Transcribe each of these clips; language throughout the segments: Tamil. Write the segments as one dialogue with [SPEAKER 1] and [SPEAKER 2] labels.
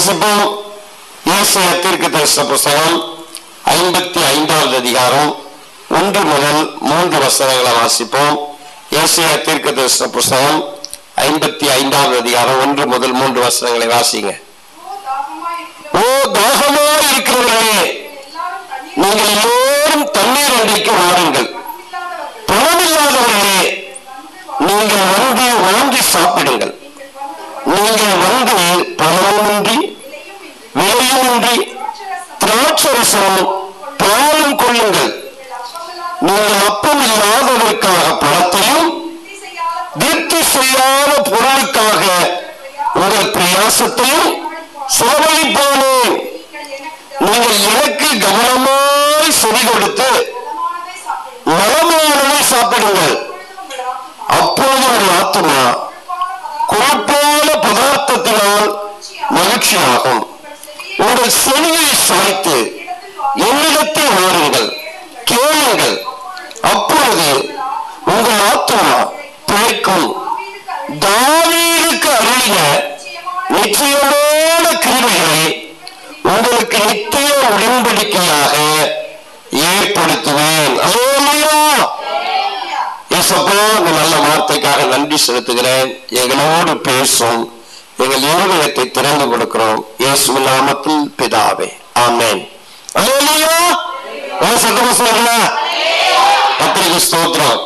[SPEAKER 1] வாசிப்போம். ஏசாயா தீர்க்கதரிசன புத்தகம் 55வது அதிகாரம் 1 முதல் 3 வசனங்களை வாசிப்போம். ஏசாயா தீர்க்கதரிசன புத்தகம் 55வது அதிகாரம் 1 முதல் 3 வசனங்களை வாசிங்க. ஓ தாகமாய் இருக்கிறவர்களே, நீங்கள் எல்லோரும் தண்ணீர் அண்டைக்கு வாருங்கள். பணமில்லாதவர்களே, நீங்கள் வந்து வாங்கி சாப்பிடுங்கள். நீங்கள் வந்து பணமின்றி விலையுமின்றி திராட்சரசமும் பாலும் கொள்ளுங்கள். நீங்கள் அப்பம் இல்லாதவருக்காக பணத்தையும் திருப்தி செய்யாத பொருளுக்காக உங்கள் பிரயாசத்தையும் செலவழிப்பானேன். நீங்கள் எனக்கு கவனமாய் செவி கொடுத்து நலமானதை சாப்பிடுங்கள். அப்போது ஒரு ஆத்துமா கொழுப்பான பதார்த்தத்தினால் மகிழ்ச்சியாகும். உங்கள் செவியை சாய்த்து என்னிடத்தில் வாருங்கள், கேளுங்கள். அப்பொழுது உங்கள் ஆத்துமா பிழைக்கும். தாவீதுக்கு அருளிய நிச்சயமான கிருபைகளை உங்களுக்கு நித்திய உடன்படிக்கையாக ஏற்படுத்துவேன். இந்த நல்ல வார்த்தைக்காக நன்றி செலுத்துகிறேன். எங்களோடு பேசும் எங்கள் இருதயத்தை திறந்து கொடுக்கிறோம். இயேசுவின் நாமத்தில் பிதாவே, ஆமென். அல்லேலூயா. கர்த்தருக்கு ஸ்தோத்திரம்.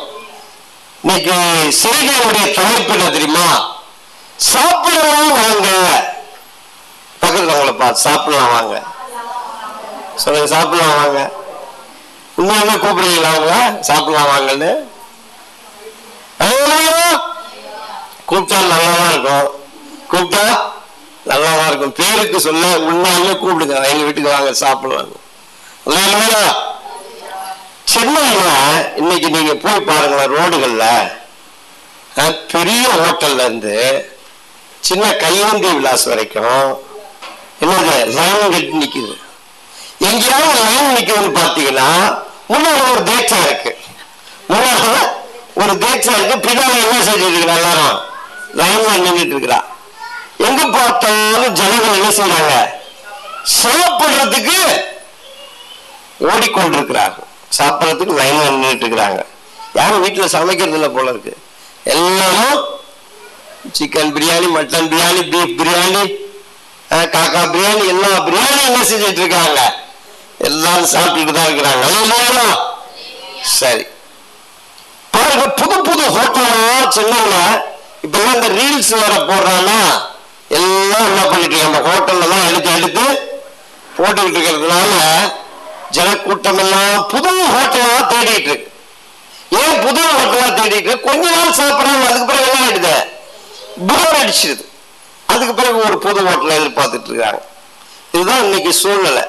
[SPEAKER 1] இன்னைக்கு செய்தியுடைய தலைப்பு என்ன தெரியுமா? சாப்பிடலாம் வாங்க. பக்கத்துல அவங்கள பார்த்து சாப்பிடலாம் வாங்க சொல்லுங்க. சாப்பிடலாம் வாங்க. உண்மையுமே கூப்பிடுறீங்களா அவங்க சாப்பிடலாம் வாங்கன்னு? கூப்பிட்டா நல்லாதான் இருக்கும். கூப்பிட்டா நல்லாதான் இருக்கும். பேருக்கு சொல்ல உண்மையுமே கூப்பிடுங்க. எங்க வீட்டுக்கு வாங்க சாப்பிடலாம். சென்னையில இன்னைக்கு நீங்க போய் பாருங்களேன், ரோடுகள்ல பெரிய ஹோட்டல்ல இருந்து சின்ன கைவந்தி விலாஸ் வரைக்கும் என்னது லைன் கட்டி நிக்குது. எங்கேயாவது லைன் நிக்குதுன்னு பாத்தீங்கன்னா முன்னாடி ஒரு தேட்சா இருக்கு. முன்னாடி ஒரு தேட்சா இருக்கு. பின்னாடி என்ன செஞ்சுட்டு இருக்கிறா? எல்லாரும் லைன்ல நின்றுட்டு இருக்கிறா. எங்க பார்த்தாலும் ஜனங்கள் என்ன செய்யறாங்க? சாப்பிடுறதுக்கு ஓடிக்கொண்டிருக்கிறார்கள். சாப்பிடறதுக்கு லைன்ல நின்றுட்டு இருக்கிறாங்க. யாரும் வீட்டுல சமைக்கிறது இல்லை போல இருக்கு. எல்லாரும் chicken biryani, mutton biryani, beef biryani, காக்கா பிரியாணி, எல்லா பிரியாணி என்ன செஞ்சிட்டு இருக்காங்க? எல்லாரும் சாப்பிட்டுட்டு தான் இருக்கிறாங்க. சரி பாருங்க, புது புது ஹோட்டலா சென்னையில இப்ப இந்த ரீல்ஸ் வேற போடுறாங்கன்னா எல்லாம் என்ன பண்ணிட்டு இருக்காங்க? ஹோட்டல்ல தான் எடுத்து எடுத்து போட்டுக்கிட்டு இருக்கிறதுனால ஜனக்கூட்டம் எல்லாம் புது ஹோட்டலா தேடிட்டு இருக்கு. ஏன் புது ஹோட்டலா தேடிட்டு? கொஞ்ச நாள் சாப்பிடறாங்க, அதுக்கு பிறகு என்ன ஆயிடுது? போர் அடிச்சிருது. அதுக்கு பிறகு ஒரு புது ஹோட்டலை எதிர்பார்த்துட்டு இருக்காங்க. இதுதான் இன்னைக்கு சூழ்நிலை.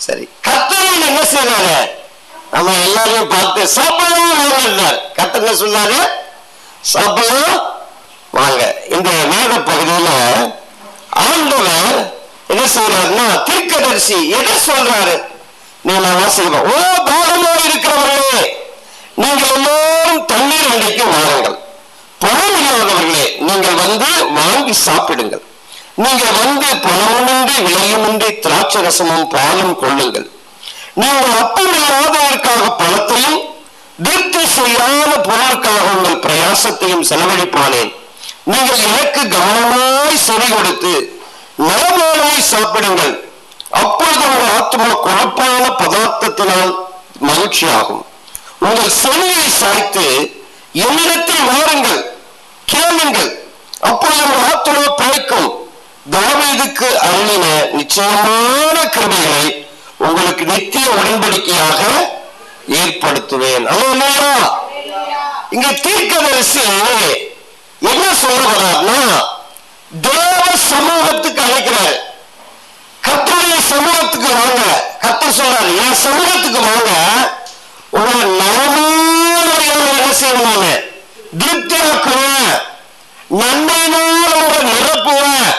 [SPEAKER 1] சரி, கர்த்தர் என்ன செய்யறாரு? நம்ம எல்லாரையும் பார்த்து சாப்பிடலாம் வாங்க. கர்த்தர் என்ன சொன்னாரு? சாப்பிடலாம் வாங்க. இந்த வேத பகுதியில ஆண்டவர் என்ன செய்யறாருன்னா, தீர்க்கதரிசி என்ன சொல்றாரு? நீங்க வாசிக்கிறோம். ஓ தாகமாய் இருக்கிறவர்களே, நீங்கள் எல்லோரும் தண்ணீர் அண்டைக்கு வாருங்கள். பணம் இல்லாதவர்களே, நீங்கள் வந்து வாங்கி சாப்பிடுங்கள். நீங்கள் வந்து பணமுமின்றி விலையுமின்றி திராட்சரசமும் பாலும் கொள்ளுங்கள். நீங்கள் அப்பம் இல்லாததற்காக பணத்தையும் திருப்தி செய்யாத பொருளுக்காக உங்கள் பிரயாசத்தையும் செலவழிப்பானேன். நீங்கள் எனக்கு கவனமாய் செவி கொடுத்து நலமானதை சாப்பிடுங்கள். அப்பொழுது உங்கள் ஆத்மா குழப்பான பதார்த்தத்தினால் மகிழ்ச்சியாகும். உங்கள் செவியை சாய்த்து என்னிடத்தில் வாருங்கள், கேளுங்கள். அப்பொழுது உங்கள் ஆத்மா பிழைக்கும். தாவீதுக்கு அருளின நிச்சயமான கிருபைகளை உங்களுக்கு நித்திய உடன்படிக்கையாக ஏற்படுத்துவேன். அல்லேலூயா. இங்க தீர்க்கதரிசி என்ன சொல்லுகிறார்னா, தேவ சமூகத்துக்கு அழைக்கிறார். கர்த்தருடைய சமூகத்துக்கு வாங்க. கர்த்தர் சொல்றாரு, என் சமூகத்துக்கு வாங்க, உங்களை நலமான என்ன செய்வாங்க? திருப்தியாக்குவேன், நன்மையினால் உங்களை நிரப்புவேன்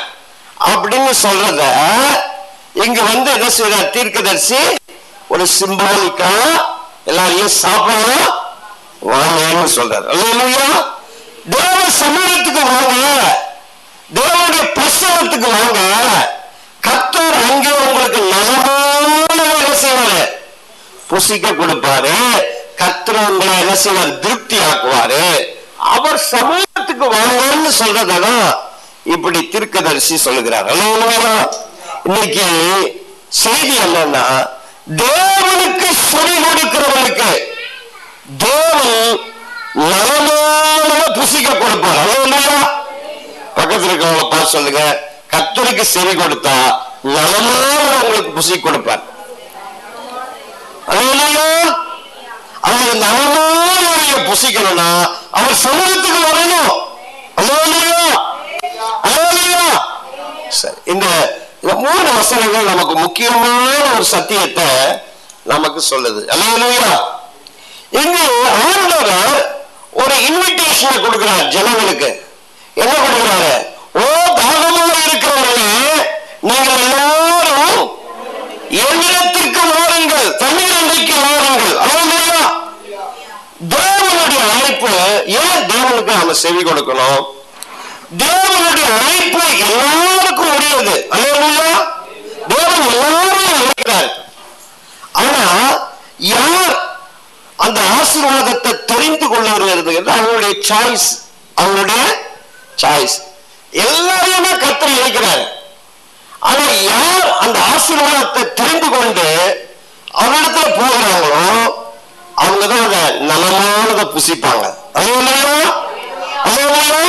[SPEAKER 1] அப்படின்னு சொல்றத இங்க வந்து என்ன செய்யற தீர்க்கதரிசி ஒரு சிம்பாலிக்கா எல்லாரையும் சாப்பிடணும் வாங்கன்னு சொல்றாரு. அல்லேலூயா. தேவ சமூகத்துக்கு வாங்க, தேவனுடைய பிரசனத்துக்கு வாங்க, புசிக்க கொடுப்பாரு. கர்த்தர் உங்களை என்ன செய்வார்? திருப்தி ஆக்குவாரு. அவர் சமூகத்துக்கு வாங்கன்னு சொல்றதான் இப்படி தீர்க்கதரிசி சொல்லுகிறார். இன்னைக்கு செய்தி என்னன்னா, தேவனுக்கு செவி கொடுக்கிறவனுக்கு தேவன் நலமான புசிக்க கொடுப்பார். பக்கத்தில் இருக்கிறவங்க பார்த்து சொல்லுங்க, கர்த்தருக்கு செவி கொடுத்தா நலமான உங்களுக்கு புசிக்க கொடுப்பார். அவர் நலமான புசிக்கணும்னா அவர் சமூகத்துக்கு வரணும். இந்த 3 வசனங்கள் நமக்கு முக்கியமான ஒரு சத்தியத்தை நமக்கு சொல்லுது. அல்லேலூயா. இங்கு ஆண்டவர் ஒரு இன்விடேஷன் கொடுக்கிறார் ஜனங்களுக்கு. என்ன கொடுக்கிறாரு? ஓ தாகமாக இருக்கிறவர்களே, நீங்கள் எல்லாரும் என்னிடத்திற்கு வாருங்கள், தண்ணீர் அண்டைக்கு வாருங்கள். அல்லேலூயா. தேவனுடைய அழைப்பு. ஏன் தேவனுக்கு நாம செவி கொடுக்கணும்? தேவனுடைய அழைப்பு எல்லாருக்கும் உரியது. அல்லேலூயா. தேவன் எல்லாரும் அழைக்கிறார். ஆனா யார் அந்த ஆசீர்வாதத்தை தெரிந்து கொள்ளுகிறது என்று அவங்களுடைய சாய்ஸ். அவங்களுடைய சாய்ஸ். எல்லாரையுமே கர்த்தர் அழைக்கிறார். ஆனா யார் அந்த ஆசீர்வாதத்தை தெரிந்து கொண்டு அவரிடத்துல போகிறாங்களோ அவங்கதான் அந்த நலமானதை புசிப்பாங்க. அல்லேலூயா. அல்லேலூயா.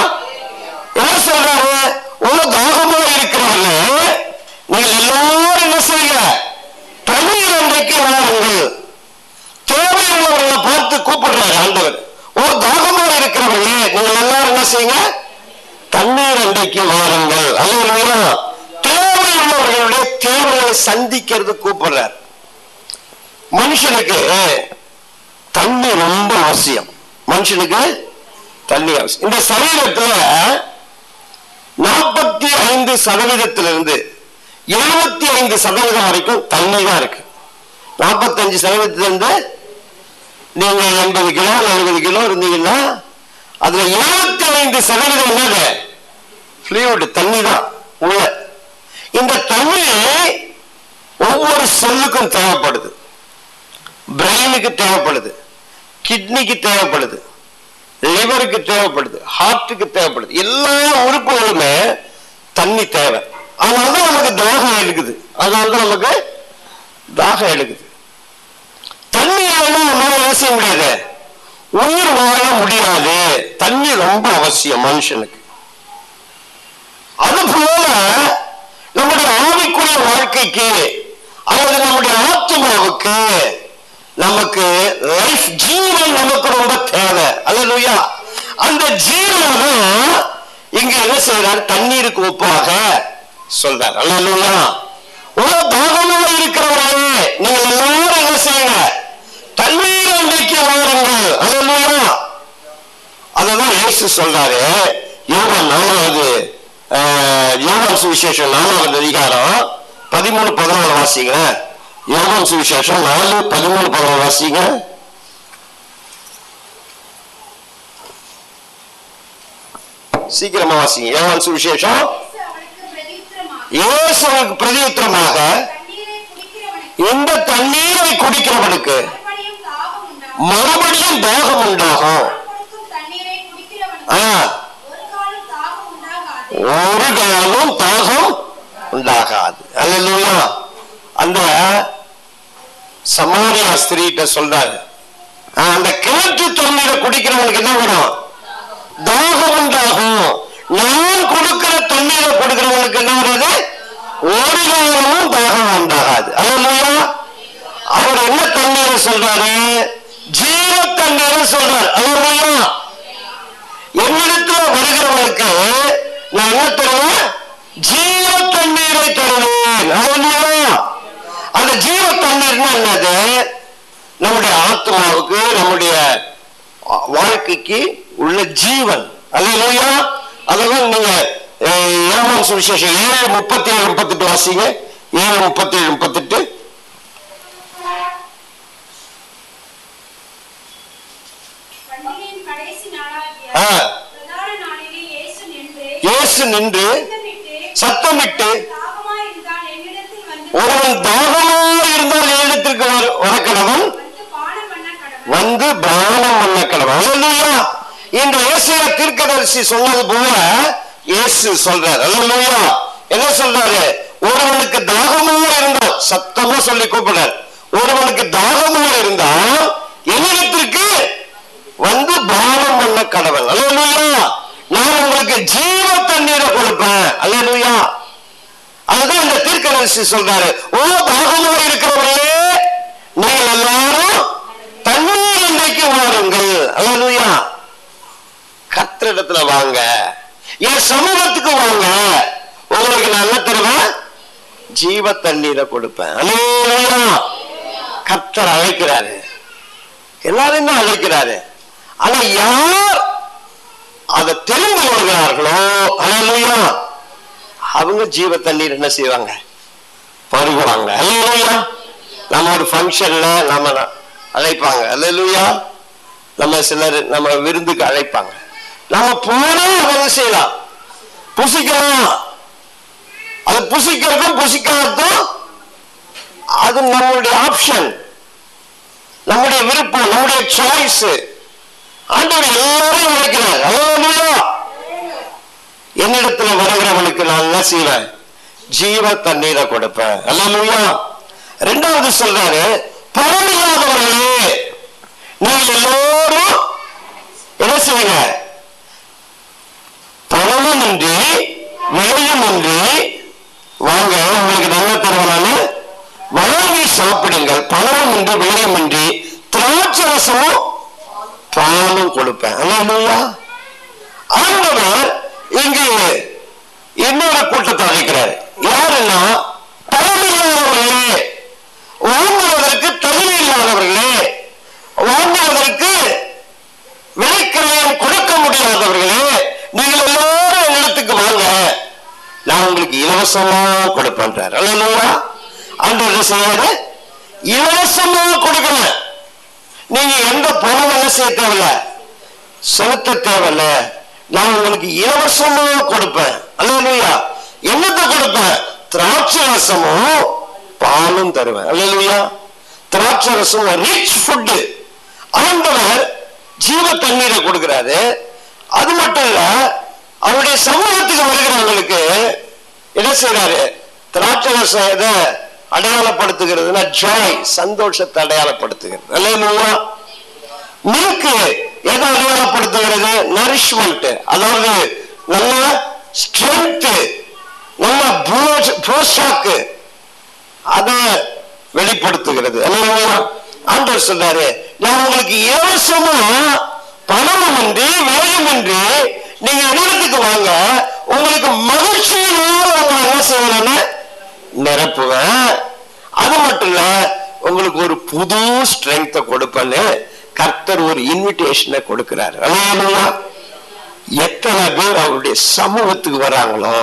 [SPEAKER 1] என்ன சொல்றாரு? ஒரு தாகமா இருக்கிறவங்க நீங்க எல்லாரும் என்ன செய்யுங்க? தண்ணீர் அண்டைக்கு வாருங்கள். தேவையுள்ளவர்களை பார்த்து கூப்பிடுறாரு ஆண்டவர். ஒரு தாகமா இருக்கிறவங்க நீங்க எல்லாரும் என்ன செய்யுங்க? தண்ணீர் அண்டைக்கு வாருங்கள். அல்லேலூயா. தேவையுள்ளவர்களுடைய தேவையை சந்திக்கிறது கூப்பிடுறார். மனுஷனுக்கு தண்ணி ரொம்ப அவசியம். மனுஷனுக்கு தண்ணி அவசியம். இந்த சரீரத்துல 45% 75% வரைக்கும் தண்ணி தான் இருக்கு. 45% நீங்க 80 கிலோ 70 கிலோ இருந்தீங்கன்னா அதுல 75% என்னது? ஃப்ளூயிட், தண்ணி தான் உள்ள. இந்த தண்ணி ஒவ்வொரு செல்லுக்கும் தேவைப்படுது. பிரெயினுக்கு தேவைப்படுது, கிட்னிக்கு தேவைப்படுது, லிவருக்கு தேவைப்படுது, ஹார்ட்டுக்கு தேவைப்படுது. எல்லா உறுப்புகளுமே தண்ணி தேவை. அதனாலதான் நமக்கு தாகம் எடுக்குது. அதனாலதான் நமக்கு தாகம் எடுக்குது. தண்ணி நம்மளால செய்ய முடியாது, உயிர் வாழ முடியாது. தண்ணி ரொம்ப அவசியம் மனுஷனுக்கு. அது போல நம்முடைய ஆவிக்குரிய வாழ்க்கைக்கு அல்லது நம்முடைய ஆத்மாவுக்கு நமக்கு லைஃப், ஜீவன் நமக்கு ரொம்ப தேவை. அல்லேலூயா. அந்த ஜீவனை இங்க என்ன செய்யறார்? தண்ணீருக்கு ஒப்பாக சொல்றார். அல்லேலூயா. ஒரு தாகமாக இருக்கிறவர்களே நீங்க எல்லாரும் என்ன செய்யுங்க? தண்ணீர் அண்டைக்கு வாருங்கள். அல்லேலூயா. அததான் இயேசு சொல்றாரு. யோவான் சுவிசேஷம் 4வது அதிகாரம் 13-14 வாசிங்க. யோவான் சுவிசேஷம் 4:13-14 வாசிங்க. சீக்கிரமா வாசிங்க. யோவான் சுவிசேஷம். இயேசுவுக்கு பிரதியுத்தரமாக, இந்த தண்ணீரை குடிக்கிறவனுக்கு மறுபடியும் தாகம் உண்டாகும். ஒரு காலம் தாகம் உண்டாகாது. அல்லேலூயா. அந்த சமாரியா ஸ்திரீட்ட சொல்றாரு, அந்த கிணற்று தண்ணீரை குடிக்கிறவனுக்கு என்ன வரும்? தாகம் உண்டாகும். நான் கொடுக்கிற தண்ணீரை கொடுக்கிறவனுக்கு என்ன வருது? ஒரு காலமும் தாகம் உண்டாகாது. அல்லேலூயா. அவர் என்ன தண்ணீரை சொல்றாரு? ஜீவ தண்ணீரை சொல்றாரு. அல்லேலூயா. என்னிடத்துல வருகிறவனுக்கு நான் என்ன தருவேன்? ஜீவ தண்ணீரை தருவேன். அல்லேலூயா. அந்த ஜீவ தண்ணீர்னா என்னது? நம்முடைய ஆத்மாவுக்கு, நம்முடைய வாழ்க்கைக்கு உள்ள ஜீவன். அல்லேலூயா. அதெல்லாம் நீங்க யோவான் சுவிசேஷம் 7:37-38 வாசிங்க. 7:37-38. இயேசு நின்று சத்தமிட்டு, ஒருவன் தாகமாக இருந்தால் என்னிடத்திற்கு வரக்கடவன், வந்து பானம் பண்ண கடவுள். இன்று ஏசாயா தீர்க்கதரிசி சொன்னது போல இயேசு சொல்றார். அல்லேலூயா. என்ன சொல்றாரு? ஒருவனுக்கு தாகமா இருந்தால், சத்தமா சொல்லி கூப்பிடுறார், ஒருவனுக்கு தாகமா இருந்தால் என்னிடத்திற்கு வந்து பானம் பண்ண கடவுள். அல்லேலூயா. நான் உங்களுக்கு ஜீவ தண்ணீரை கொடுப்பேன். அல்லேலூயா. அதுதான் இந்த தீர்க்கதரிசி சொல்றாரு. ஓ தாகமா இருக்கிறவர்களே, நீங்கள் எல்லாரும் தண்ணீர் இன்றைக்கு வாருங்கள். அல்லேலூயா. கர்த்தரிடத்துல வாங்க, என் சமூகத்துக்கு வாங்க, உங்களுக்கு நான் என்ன தருவேன்? ஜீவ தண்ணீரை கொடுப்பேன். அல்லேலூயா. கர்த்தர் அழைக்கிறாரு, எல்லாரும் தான் அழைக்கிறாரு. ஆனா யார் அதை தெரிந்து கொள்கிறார்களோ, அல்லேலூயா, அவங்க ஜீவ தண்ணீர் என்ன செய்வாங்க? பருகுவாங்க. அல்லேலூயா. நம்ம ஒரு ஃபங்க்ஷன்ல நம்ம அழைப்பாங்க. அல்லேலூயா. நம்ம சிலர் நம்ம விருந்துக்கு அழைப்பாங்க. நம்ம போனா அதை செய்யலாம், புசிக்கலாம். அது புசிக்கிறதும் புசிக்காததும் அது நம்மளுடைய ஆப்ஷன், நம்முடைய விருப்பம், நம்முடைய சாய்ஸ். ஆண்டவர் எல்லாரும் அழைக்கிறார். அல்லேலூயா. என்னிடத்துல வருகிறவனுக்கு நான் என்ன செய்வேன்? ஜீவ தண்ணீரை கொடுப்பேன். அல்லேலூயா. இரண்டாவது சொல்றாரு, பணமில்லாதவர்களே நீங்கள் எல்லோரும் என்ன செய்யுங்க? பணமும் இன்றி விலையும் இன்றி வாங்க, உங்களுக்கு நல்ல தருவனால வாங்கி சாப்பிடுங்கள். பணமும் இன்றி விலையும் இன்றி திராட்சை ரசமும் பாலும் கொடுப்பேன். அல்லேலூயா. ஆண்டவர் இங்கு இன்னொரு கூட்டத்தை அழைக்கிறார். யாருன்னா, பணமில்லாதவர்களே, வாங்குவதற்கு தகுதி இல்லாதவர்களே, வாங்குவதற்கு விலைக்கிரயம் கொடுக்க முடியாதவர்களே, நீங்கள் எல்லாரும் இடத்துக்கு வாங்க, நான் உங்களுக்கு இலவசமா கொடுப்பேன். அல்லேலூயா. ஆண்டவர் செய்வாரு, இலவசமா கொடுக்கணும். நீங்க எந்த பணம் என்ன செய்ய தேவையில்ல, செலுத்த தேவையில்ல, நான் உங்களுக்கு இலவசமா கொடுப்பேன். அல்லேலூயா. என்னத்தை கொடுப்பேன்? திராட்சை ரசமும் பாலும் தருவேன். அல்லேலூயா. திராட்சை ரசம் ரிச் ஃபுட். ஆண்டவர் ஜீவ தண்ணீரை கொடுக்கிறாரு. அது மட்டும் இல்ல, அவருடைய சமூகத்துக்கு வருகிறவங்களுக்கு என்ன செய்யறாரு? திராட்சை ரசம் எதை அடையாளப்படுத்துகிறதுனா ஜாய், சந்தோஷத்தை அடையாளப்படுத்துகிறது. அல்லேலூயா. மில்க் எதை அடையாளப்படுத்துகிறது? நரிஷ்மெண்ட், அதாவது நல்ல ஸ்ட்ரென்த், நல்ல போஷாக்கு, அதை வெளிப்படுத்துகிறது. ஆண்டவர் சொல்றாரு, நான் உங்களுக்கு இலவசமா பணமும் இன்றி விலையும் இன்றி நீங்க இடத்துக்கு வாங்க, உங்களுக்கு மகிழ்ச்சியினால் உங்களை என்ன செய்வேன்னு நிரப்புவேன். அது மட்டும் இல்ல, உங்களுக்கு ஒரு புது ஸ்ட்ரென்த்தை கொடுப்பேன்னு கர்த்தர் ஒரு இன்விடேஷனை கொடுக்கிறார். எத்தனை பேர் அவருடைய சமூகத்துக்கு வராங்களோ,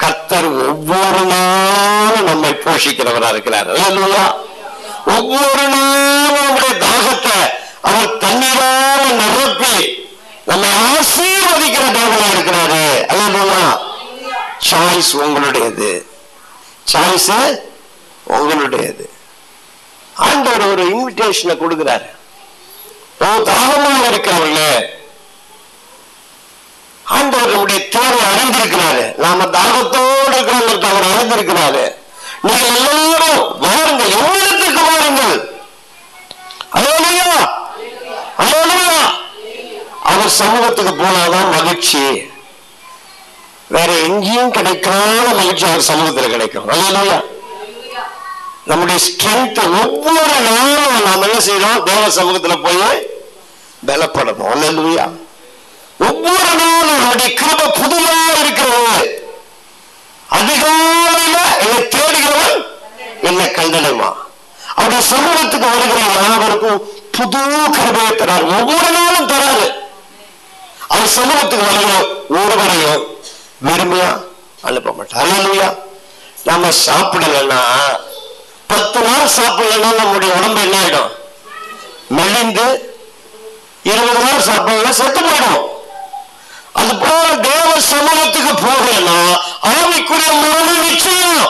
[SPEAKER 1] கர்த்தர் ஒவ்வொரு நாளும் நம்மை போஷிக்கிறவரா இருக்கிறார். ஒவ்வொரு நாளும் நம்முடைய தாகத்தை அவர் தண்ணீரால நிரப்பி நம்மை ஆசீர்வதிக்கிற தேவனா இருக்கிறாரு. அல்லேலூயா. சாய்ஸ் உங்களுடையது, சாய்ஸ் உங்களுடையது. ஆண்டவர் ஒரு இன்விடேஷனை கொடுக்கிறாரு. தாகமாக இருக்கிறவங்க ஆண்டவர் நம்முடைய தேவை அறிந்திருக்கிறாரு. நாம தாகத்தோடு இருக்கிறவங்களுக்கு அவர் அறிந்திருக்கிறாரு. நீங்கள் எல்லாரும் வாருங்கள், எவ்விடத்திற்கு வாருங்கள். அல்லேலூயா. அல்லேலூயா. அவர் சமூகத்துக்கு போனாதான் மகிழ்ச்சி. வேற எங்கேயும் கிடைக்காத மகிழ்ச்சி அவர் சமூகத்தில் கிடைக்கும். அல்லேலூயா. நம்முடைய ஸ்ட்ரென்த் ஒவ்வொரு நாளும் நாம் என்ன செய்யறோம்? தேவ சமூகத்துல போய் பலப்படணும். அல்லேலூயா. ஒவ்வொரு நாளும் நம்முடைய கிருபை புதுவா இருக்கிறது. அதிகாலையில என்னை தேடுகிறவன் என்னை கண்டடைமா. அவருடைய சமூகத்துக்கு வருகிற யாவருக்கும் புது கிருபையை தரார். ஒவ்வொரு நாளும் தராரு. அவர் சமூகத்துக்கு வருகிற ஒருவரையும் வெறுமையா அனுப்ப மாட்டார். அல்லேலூயா. நம்ம சாப்பிடலன்னா, 10 நாள் சாப்பிடலன்னா நம்முடைய உடம்பு என்ன ஆயிடும்? மெலிந்து 20 நாள் சாப்பிடலாம் செத்து போயிடும். அது போல தேவ சமூகத்துக்கு போகலன்னா ஆவிக்குரிய மரணம் நிச்சயம்.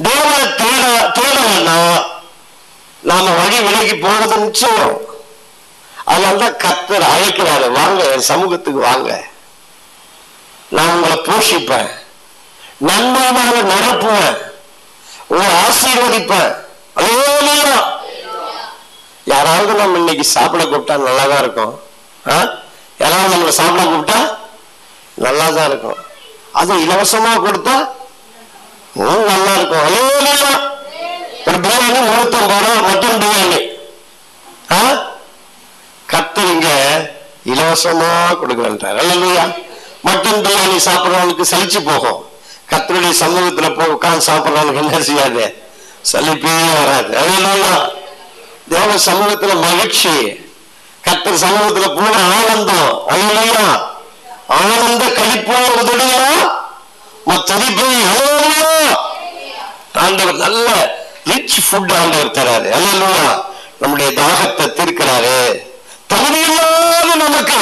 [SPEAKER 1] தேவனை தேடலன்னா நாம வழி விலகி போவது நிச்சயம். அதனால்தான் கர்த்தர் அழைக்கிறாரு, வாங்க என் சமூகத்துக்கு வாங்க, நான் உங்களை போஷிப்பேன், நன்மையாக நடப்புவேன், உங்களை ஆசீர்வதிப்பேன். அல்லேலூயா. யாராவது நம்ம இன்னைக்கு சாப்பிட கூப்பிட்டா நல்லாதான் இருக்கும். யாராவது நம்மளை சாப்பிட கூப்பிட்டா நல்லாதான் இருக்கும். அது இலவசமா கொடுத்தா நல்லா இருக்கும். அல்லேலூயா. ஒரு பிரியாணி 150 ரூபா, மட்டன் பிரியாணி. கர்த்தர் இங்க இலவசமா கொடுக்குறார். அல்லேலூயா. மட்டன் பிரியாணி சாப்பிடுறவனுக்கு சலிச்சு போகும். கர்த்தருடைய சமூகத்துல போய் உட்கார்ந்து சாப்பிடுறவனுக்கு என்ன செய்யாது? சலிப்பே வராது. அல்லேலூயா. தேவ சமூகத்துல மகிழ்ச்சி, கர்த்தர் சமூகத்துல பூர்ண ஆனந்தம். அல்லேலூயா. ஆனந்த கழிப்போட உதவியா துதிப்பு. ஆண்டவர் நல்ல ரிச் ஃபுட் ஆண்டவர் தராரு. அல்லேலூயா. நம்முடைய தாகத்தை தீர்க்கிறாரு. தகுதியில்லாத நமக்கு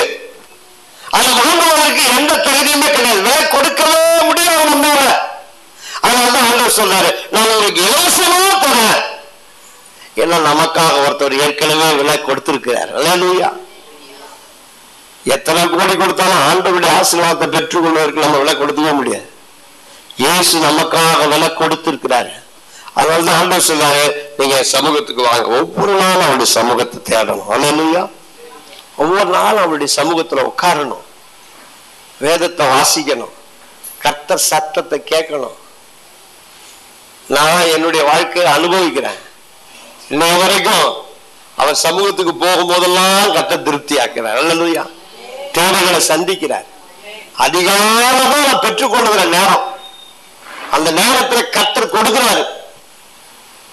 [SPEAKER 1] அதை வாங்குவதற்கு எந்த தகுதியுமே கிடையாது, விலை கொடுக்கவே முடியாது நம்மால. அதனாலதான் ஆண்டவர் சொல்றாரு, நான் உங்களுக்கு இலவசமா தரேன். ஏன்னா நமக்காக ஒருத்தர் ஏற்கனவே விலை கொடுத்திருக்கிறார். அல்லேலூயா. எத்தனை கோடி கொடுத்தாலும் ஆண்டவருடைய ஆசீர்வாதத்தை பெற்றுக்கொள்வதற்கு நம்ம விலை கொடுக்கவே முடியாது. இயேசு நமக்காக விலை கொடுத்திருக்கிறாரு. அதனாலதான் ஆண்டவர் சொல்றாரு, நீங்க சமூகத்துக்கு வாங்க. ஒவ்வொரு நாளும் அவருடைய சமூகத்தை தேடணும். அல்லேலூயா. ஒவ்வொரு நாளும் அவருடைய சமூகத்துல உட்காரணும், வேதத்தை வாசிக்கணும், கர்த்தர் சத்தத்தை கேட்கணும். நான் என்னுடைய வாழ்க்கையை அனுபவிக்கிறேன். இன்னைய வரைக்கும் அவர் சமூகத்துக்கு போகும்போதெல்லாம் கர்த்தர் திருப்தி ஆக்கிறார். அல்லேலூயா. தேவைகளை சந்திக்கிறார். அதிகாரமா நான் பெற்றுக்கொள்கிற நேரம், அந்த நேரத்துல கர்த்தர் கொடுக்கிறாரு.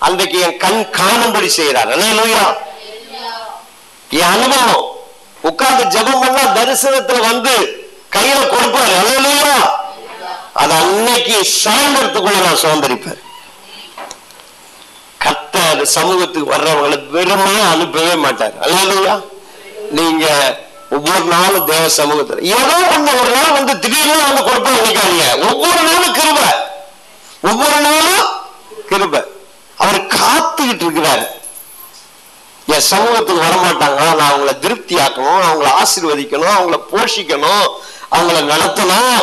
[SPEAKER 1] அன்றைக்கு என் கண் காணும்படி செய்யறார். அல்லேலூயா. என் அனுபவம், உட்கார்ந்து ஜெபம் பண்ணா தரிசனத்துல வந்து கையில கொடுப்பாரு. அல்லேலூயா. அது அன்னைக்கு சாயந்தரத்துக்குள்ள நான் சுதந்திரிப்பேன். கர்த்தர் சமூகத்துக்கு வர்றவங்களை வெறுமையா அனுப்பவே மாட்டார். அல்லேலூயா. நீங்க ஒவ்வொரு நாளும் தேவ சமூகத்துல ஏதோ ஒரு நாள் வந்து திடீர்னு வந்து கொடுப்போம் நினைக்காதீங்க. ஒவ்வொரு நாளும் கிருபை, ஒவ்வொரு நாளும் கிருபை. அவர் காத்துக்கிட்டு இருக்கிறாரு. என் சமூகத்துக்கு வரமாட்டாங்க, நான் அவங்கள திருப்தி ஆக்கணும், அவங்கள ஆசீர்வதிக்கணும், அவங்கள போஷிக்கணும், அவங்கள நடத்தணும்.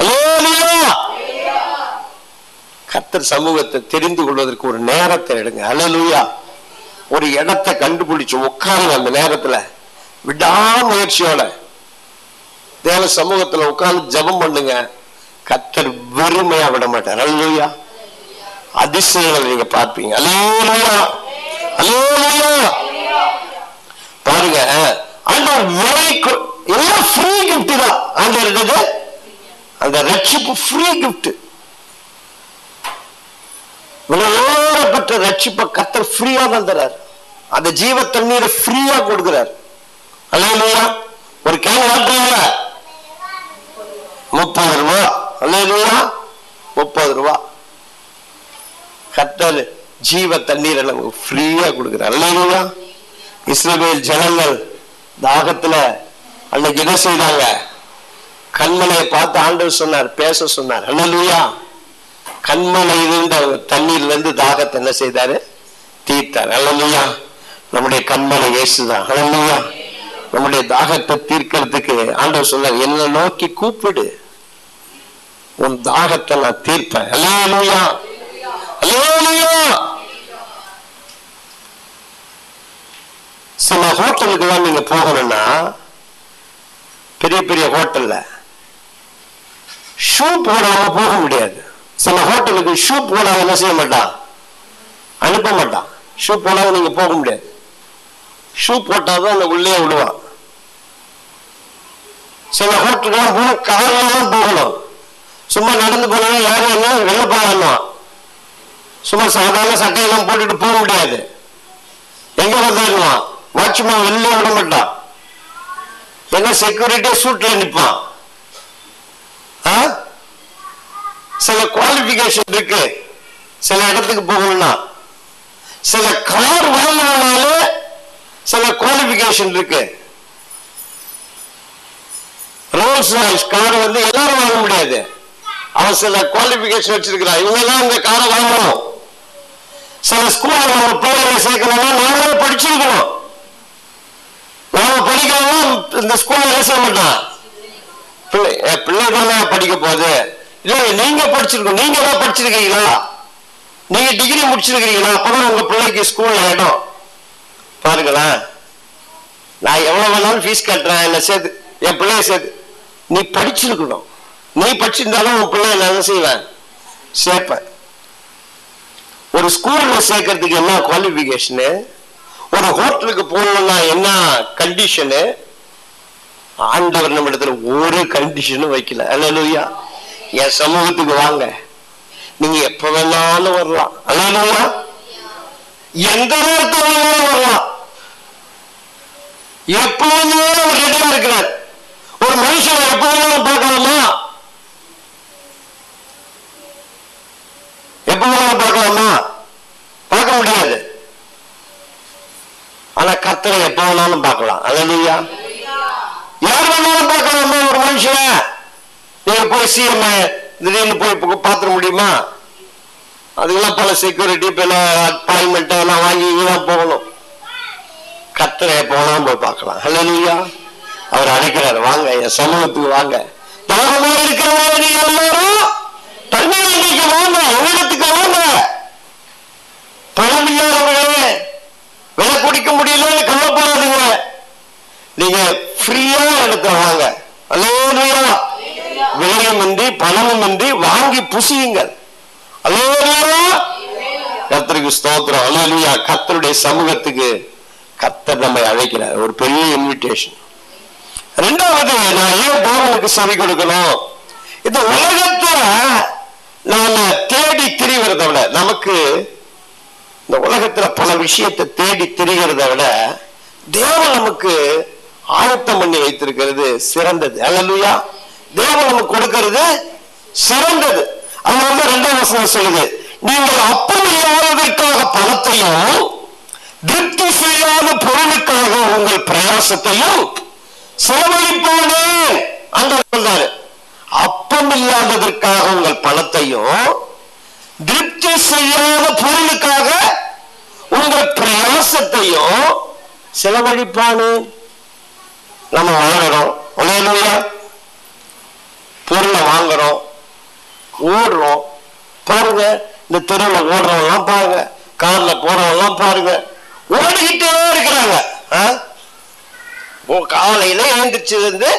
[SPEAKER 1] அல்லேலூயா. கர்த்தர் சமூகத்தை தெரிந்து கொள்வதற்கு ஒரு நேரத்தை எடுங்க. அல்லேலூயா. ஒரு இடத்தை கண்டுபிடிச்சு உட்காருங்க. அந்த நேரத்துல விடாமுயற்சியோட தேவ சமூகத்துல உட்கார்ந்து ஜெபம் பண்ணுங்க. கர்த்தர் வெறுமையா விட மாட்டார். அல்லேலூயா. அதிசயங்களை நீங்க பார்ப்பீங்க. அல்லேலூயா. அல்லேலூயா. பாருங்க, ஆண்டவர் எல்லாம் ஃப்ரீ கிஃப்ட் தான். ஆண்டவர் அந்த ரட்சிப்பு ஃப்ரீ கிஃப்ட். விலையோட பெற்ற ரட்சிப்பை கர்த்தர் ஃப்ரீயா தான் தர்றார். அந்த ஜீவ தண்ணீரை ஃப்ரீயா கொடுக்கிறார். அல்லேலூயா. ஒரு கேன் வாட்டர்ல 30 ரூபா. அல்லேலூயா. 30 ரூபா. கர்த்தர் ஜீவ தண்ணீரை நமக்கு ஃப்ரீயா கொடுக்கிறார். அல்லேலூயா. இஸ்ரவேல் ஜனங்கள் தாகத்துல அன்னைக்கு என்ன செய்தாங்க? கண்மலையை பார்த்து ஆண்டவர் சொன்னார், பேச சொன்னார். அல்லேலூயா. கண்மலையிலிருந்து தண்ணீர்ல இருந்து தாகத்தை என்ன செய்தாரு? தீர்த்தார். அல்லேலூயா. நம்முடைய கண்மலை இயேசுதான். அல்லேலூயா. நம்முடைய தாகத்தை தீர்க்கிறதுக்கு ஆண்டவர் சொன்னார், என்ன நோக்கி கூப்பிடு, உன் தாகத்தை நான் தீர்ப்பேன். அல்லேலூயா. அல்லேலூயா. சில ஹோட்டலுக்கு தான் நீங்க போகணும்னா, பெரிய பெரிய ஹோட்டல்ல ஷூ போடாம போக முடியாது. சில ஹோட்டலுக்கு ஷூ போடாம என்ன செய்ய மாட்டான்? அனுப்ப மாட்டான். ஷூ போடாம நீங்க போக முடியாது. ஷூ போட்டாதான் அந்த உள்ளே விடுவான். சில ஹோட்டலுக்கு காரணம் போகணும். சும்மா நடந்து போனா யாரும் என்ன வெளில போகலாம். சும்மா சாதாரண சட்டையெல்லாம் போட்டுட்டு போக முடியாது. எங்க வந்துடுவான்? வாட்ச்மேன் வெளில விட மாட்டான். என்ன செக்யூரிட்டி சூட்ல நிற்பான். சில குவாலிபிகேஷன் இருக்கு. சில இடத்துக்கு போகணும்னா சில கார் வாங்கினாலே சில குவாலிபிகேஷன் இருக்கு. ரோல்ஸ் ராய்ஸ் கார் வந்து எல்லாரும் வாங்க முடியாது. அவன் சில குவாலிபிகேஷன் வச்சிருக்கிறான். இவங்க தான் இந்த காரை வாங்கணும். சில ஸ்கூல்ல நம்ம பிள்ளைகளை சேர்க்கணும்னா நாங்களே படிச்சிருக்கணும். நாம படிக்கலாம் இந்த ஸ்கூல்ல என்ன செய்ய மாட்டான், பிள்ளைகள் படிக்க போகுது. இல்ல நீங்க படிச்சிருக்கோம், நீங்க தான் படிச்சிருக்கீங்களா, நீங்க டிகிரி முடிச்சிருக்கீங்களா, அப்பதான் உங்க பிள்ளைக்கு ஸ்கூல்ல இடம். பாருங்களேன், நான் எவ்வளவு வேணாலும் ஃபீஸ் கட்டுறேன், என்ன சேர்த்து என் பிள்ளைய சேர்த்து. நீ படிச்சிருக்கணும், நீ படிச்சிருந்தாலும் உன் பிள்ளைய நான் என்ன செய்வேன், சேர்ப்பேன். ஒரு ஸ்கூல்ல சேர்க்கறதுக்கு என்ன குவாலிபிகேஷனு, ஒரு ஹோட்டலுக்கு போகணும்னா என்ன கண்டிஷனு, ஆண்டவர் நம்ம இடத்துல ஒரு கண்டிஷனும் வைக்கல. அல்லேலூயா. என் சமூகத்துக்கு வாங்க, நீங்க எப்ப வேணாலும் வரலாம். அல்லேலூயா. எந்த நேரத்துல வேணாலும் வரலாம், எப்ப வேணாலும் ரெடியா இருக்கிறார். ஒரு மனுஷன் எப்ப வேணாலும் பார்க்கலாமா, எப்ப வேணாலும் பார்க்கலாமா, பார்க்க முடியாது. ஆனா கர்த்தரை எப்ப வேணாலும் பார்க்கலாம். அல்லேலூயா. யார் வேணாலும் பார்க்கலாமா ஒரு மனுஷன். நீங்க போய் சிஎம் திடீர்னு போய் பார்த்துட முடியுமா? அதுக்கெல்லாம் பல செக்யூரிட்டி, பல அப்பாயின்மெண்ட் எல்லாம் வாங்கி தான் போகணும். கர்த்தரை எப்ப வேணாலும் போய் பார்க்கலாம். அல்லேலூயா. அவர் அழைக்கிறார், வாங்க என் சமூகத்துக்கு வாங்க. தாகமா இருக்கிறவங்க நீங்க எல்லாரும் தண்ணீர் இன்னைக்கு வாங்க, உலகத்துக்கு வாங்க. பணம் இல்லாதவங்களே, விலை குடிக்க முடியல கவலைப்படாதீங்க, நீங்க ஃப்ரீயா இடத்துல வாங்க. அல்லேலூயா. விலையுமின்றி பணமுமின்றி வாங்கி புசியுங்கள். அல்லேலூயா. கர்த்தருக்கு ஸ்தோத்திரம். அல்லேலூயா. கர்த்தருடைய சமூகத்துக்கு கர்த்தர் நம்மை அழைக்கிறார். ஒரு பெரிய இன்விடேஷன். ரெண்டாவது, நான் ஏன் தேவனுக்கு செவி கொடுக்கணும்? இந்த உலகத்துல நாம தேடி திரிகிறத விட, நமக்கு இந்த உலகத்துல பல விஷயத்தை தேடி திரிகிறத விட தேவன் நமக்கு ஆயத்தம் பண்ணி வைத்திருக்கிறது சிறந்தது. அல்லேலூயா. தேவன் நமக்கு கொடுக்கிறது சிறந்தது. அது ரெண்டாம் வசனம் சொல்லுது, நீங்கள் அப்பம் இல்லாததற்காக பணத்தையும் திருப்தி செய்யாத பொருளுக்காக உங்கள் பிரயாசத்தையும் செலவழிப்பானே. அங்க சொல்றாரு, அப்பம் இல்லாததற்காக உங்கள் பணத்தையும் திருப்தி செய்யாத பொருளுக்காக உங்கள் பிரயாசத்தையும் செலவழிப்பானே. நம்ம வாங்குறோம், அல்லேலூயா, பொருளை வாங்குறோம், ஓடுறோம். பாருங்க, இந்த தெருவில் ஓடுறவங்கலாம் பாருங்க, கார்ல போறவங்கலாம் பாருங்க, ஓடிக்கிட்டே இருக்கிறாங்க. காலையில எழுந்திரிச்சிருந்து